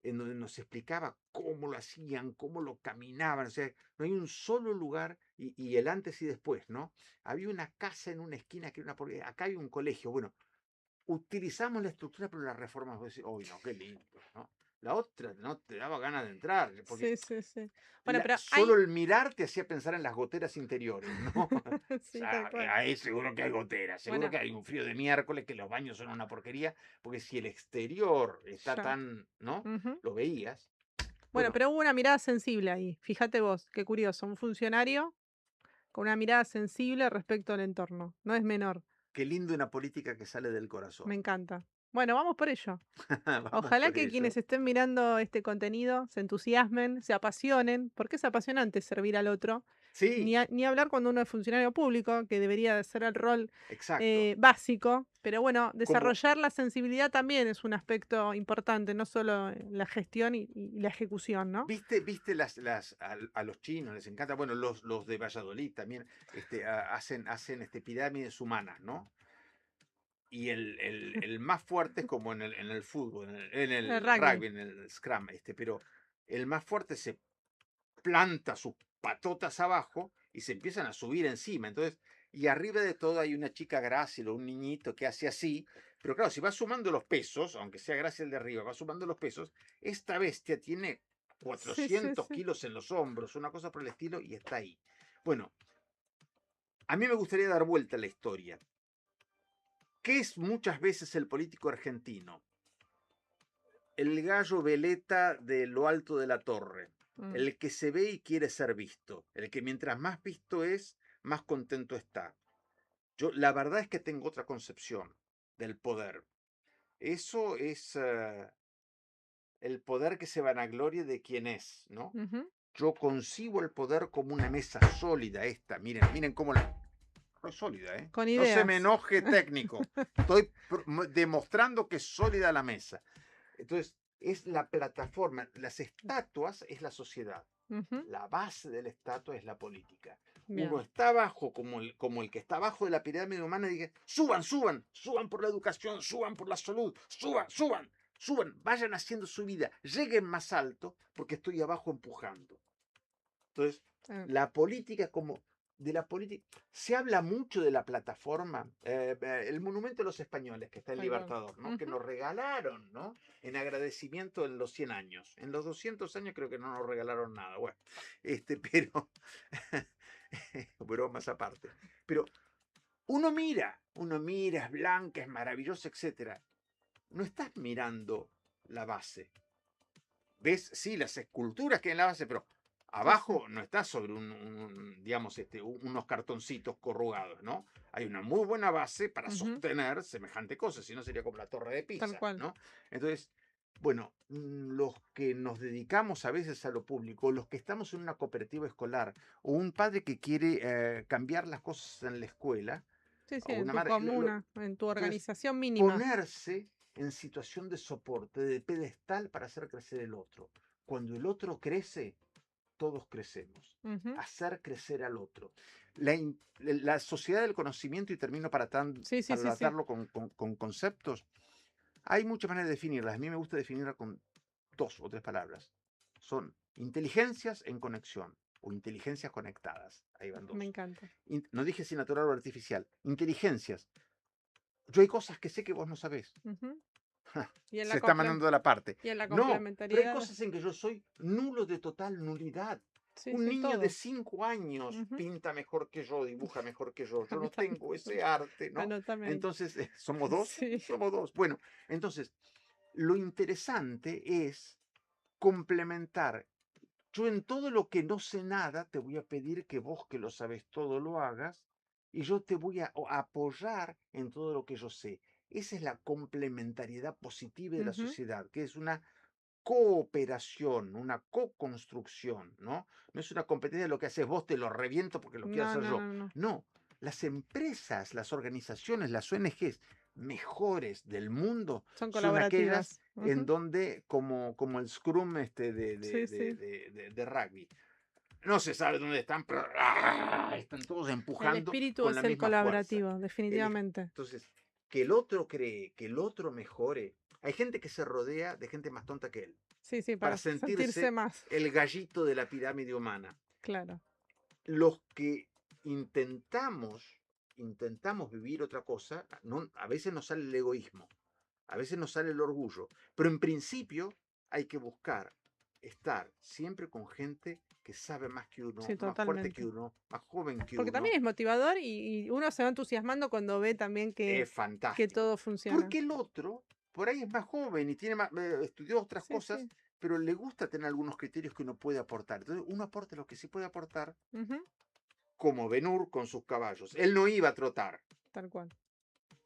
en donde nos explicaba cómo lo hacían, cómo lo caminaban. O sea, no hay un solo lugar, y el antes y después, ¿no? Había una casa en una esquina que era una porquería. Acá hay un colegio. Bueno, utilizamos la estructura, pero la reformamos. Vos decís, uy, no, qué lindo, ¿no? La otra no te daba ganas de entrar, porque Sí, sí, sí. Bueno, pero solo hay. el mirar te hacía pensar en las goteras interiores, ¿no? O Sí, tal sea, cual. ahí seguro que hay goteras, seguro Bueno, que hay un frío de miércoles, que los baños son una porquería, porque si el exterior está ya. tan, ¿no? Ujú. Lo veías. Bueno, Bueno, pero hubo una mirada sensible ahí. Fíjate vos, qué curioso. Un funcionario con una mirada sensible respecto al entorno. No es menor. qué lindo una política que sale del Me corazón. encanta. Bueno, vamos por ello. Vamos Ojalá por que quienes ello. estén mirando este contenido se entusiasmen, se apasionen, porque es apasionante servir al otro. Sí, Ni hablar cuando uno es funcionario público, que debería de ser el rol exacto. básico, pero bueno, Como, desarrollar la sensibilidad también es un aspecto importante, no solo la gestión y la ejecución, ¿no? ¿viste a los chinos les encanta? Bueno, los de Valladolid también hacen pirámides humanas, ¿no? Y el más fuerte es como en el fútbol, El en el rugby. rugby, en el scrum, pero el más fuerte se planta sus patotas abajo y se empiezan a subir encima. Entonces, y arriba de todo hay una chica grácil o un niñito que hace así. Pero claro, si va sumando los pesos, aunque sea grácil de arriba, va sumando los pesos, esta bestia tiene Sí, sí, 400 sí. kilos en los hombros, una cosa por el estilo, y está ahí. Bueno, a mí me gustaría dar vuelta a la historia. ¿Qué es muchas veces el político argentino? El gallo veleta de lo alto de la torre, Mm, el que se ve y quiere ser visto, el que mientras más visto es, más contento está. Yo la verdad es que tengo otra concepción del poder. Eso es el poder que se vanagloria de quién es, ¿no? ujú. Yo concibo el poder como una mesa sólida esta. Miren, miren cómo la... Es sólida, ¿eh? Con No se me ideas. enoje técnico. Estoy demostrando que es sólida la mesa. Entonces, es la plataforma. Las estatuas es la sociedad. Ujú. La base de la estatua es la política. Uno Bien. está abajo, como el que está abajo de la pirámide humana, y dice, suban, suban, suban por la educación, suban por la salud, suban, suban. suban, vayan haciendo su vida, lleguen más alto, porque estoy abajo empujando. Entonces, Ah, la política como de la política, se habla mucho de la plataforma, el monumento de los españoles que está en tal cual. Libertador, ¿no? Que Ujú. nos regalaron, ¿no? En agradecimiento en los 100 años. En los 200 años creo que no nos regalaron nada, bueno, pero bromas aparte. Pero uno mira, es blanca, es maravillosa, etcétera. No estás mirando la base. Ves, sí, las esculturas que hay en la base, pero Sí, sí. abajo no está sobre digamos, unos cartoncitos corrugados, ¿no? Hay una muy buena base para Ujú. sostener semejante cosa, si no sería como la Torre de Tal Pisa, cual. ¿no? Entonces, bueno, los que nos dedicamos a veces a lo público, los que estamos en una cooperativa escolar, o un padre que quiere cambiar las cosas en la escuela, Sí, sí, o en una tu madre, comuna, en tu entonces, organización mínima. ponerse en situación de soporte, de pedestal para hacer crecer el otro. Cuando el otro crece, todos crecemos. Ujú. Hacer crecer al otro. La sociedad del conocimiento, y termino para Sí, sí, sí, sí. tratarlo con conceptos, hay muchas maneras de definirlas. A mí me gusta definirla con 2 o 3 palabras. Son inteligencias en conexión o inteligencias conectadas. Ahí van Me 2. encanta. No dije si natural o artificial. Inteligencias. Yo hay cosas que sé que vos no sabés. Ujú. Y en Se la está mandando de la parte. y en la No, pero hay complementariedad. cosas en que yo soy nulo de total nulidad. Sí, Un sí, niño de todo. 5 años Ujú. pinta mejor que yo, dibuja mejor que yo. Yo no Anotame, tengo ese arte, ¿no? anótame ahí. Entonces, ¿somos dos? Sí. Somos dos. Bueno, entonces, lo interesante es complementar. Yo en todo lo que no sé nada, te voy a pedir que vos que lo sabes todo lo hagas y yo te voy a apoyar en todo lo que yo sé. Esa es la complementariedad positiva de la Ujú. sociedad, que es una cooperación, una co-construcción, ¿no? No es una competencia de lo que haces vos, te lo reviento porque lo quiero No, hacer no, yo. no, no. No, las empresas, las organizaciones, las ONGs mejores del mundo Son son aquellas colaborativas. en Ujú. donde, como el Scrum Sí, sí. de rugby, no se sabe dónde están, pero están todos El empujando espíritu con es la el misma fuerza. colaborativo, definitivamente. Entonces, que el otro cree, que el otro mejore. Hay gente que se rodea de gente más tonta que él, Sí, sí, para para sentirse sentirse más. el gallito de la pirámide humana. Claro. Los que intentamos vivir otra cosa, a veces nos sale el egoísmo, a veces nos sale el orgullo, pero en principio hay que buscar estar siempre con gente que sabe más que uno, Sí, más fuerte que totalmente. uno, más joven que Porque uno. también es motivador y uno se va entusiasmando cuando ve también Es que fantástico. todo funciona. Porque el otro, por ahí es más joven y tiene estudió otras Sí, cosas, sí. pero le gusta tener algunos criterios que uno puede aportar. Entonces, uno aporta lo que sí puede aportar, Ujú. como Ben-Hur con sus caballos. Él no iba a trotar, Tal cual.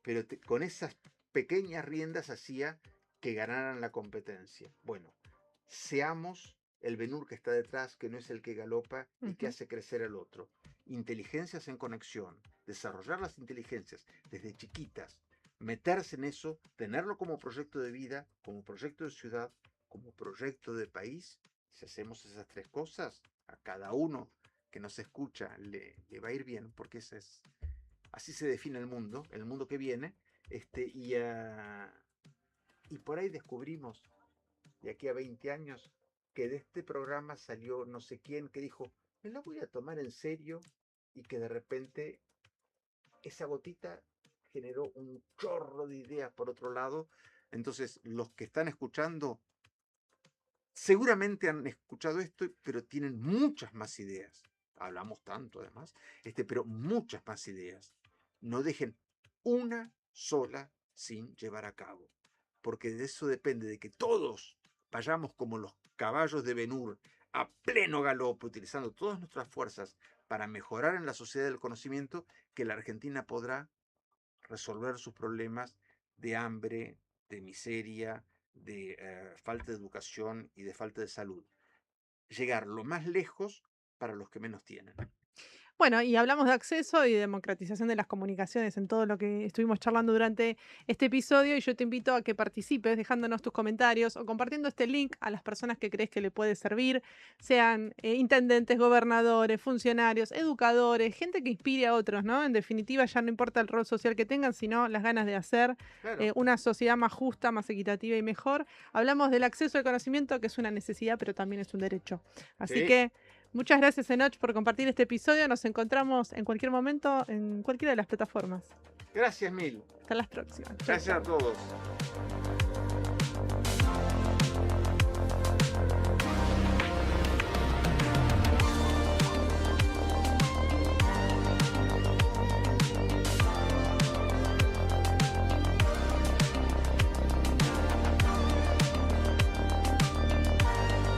pero con esas pequeñas riendas hacía que ganaran la competencia. Bueno, seamos el Ben-Hur que está detrás, que no es el que galopa y que Ujú. hace crecer al otro. Inteligencias en conexión, desarrollar las inteligencias desde chiquitas, meterse en eso, tenerlo como proyecto de vida, como proyecto de ciudad, como proyecto de país. Si hacemos esas 3 cosas, a cada uno que nos escucha le va a ir bien, porque así se define el mundo que viene, y por ahí descubrimos, de aquí a 20 años, que de este programa salió no sé quién que dijo, me la voy a tomar en serio, y que de repente esa gotita generó un chorro de ideas por otro lado. Entonces, los que están escuchando seguramente han escuchado esto, pero tienen muchas más ideas. Hablamos tanto además, pero muchas más ideas. No dejen una sola sin llevar a cabo, porque de eso depende de que todos vayamos como los caballos de Ben-Hur a pleno galope, utilizando todas nuestras fuerzas para mejorar en la sociedad del conocimiento, que la Argentina podrá resolver sus problemas de hambre, de miseria, de falta de educación y de falta de salud. Llegar lo más lejos para los que menos tienen. Bueno, y hablamos de acceso y democratización de las comunicaciones en todo lo que estuvimos charlando durante este episodio y yo te invito a que participes dejándonos tus comentarios o compartiendo este link a las personas que crees que le puede servir, sean intendentes, gobernadores, funcionarios, educadores, gente que inspire a otros, ¿no? En definitiva, ya no importa el rol social que tengan, sino las ganas de hacer Claro. una sociedad más justa, más equitativa y mejor. Hablamos del acceso al conocimiento, que es una necesidad, pero también es un derecho. Así Sí. que muchas gracias, Enoch, por compartir este episodio. Nos encontramos en cualquier momento en cualquiera de las plataformas. Gracias mil. Hasta las próximas. Chau, Gracias chau. a todos.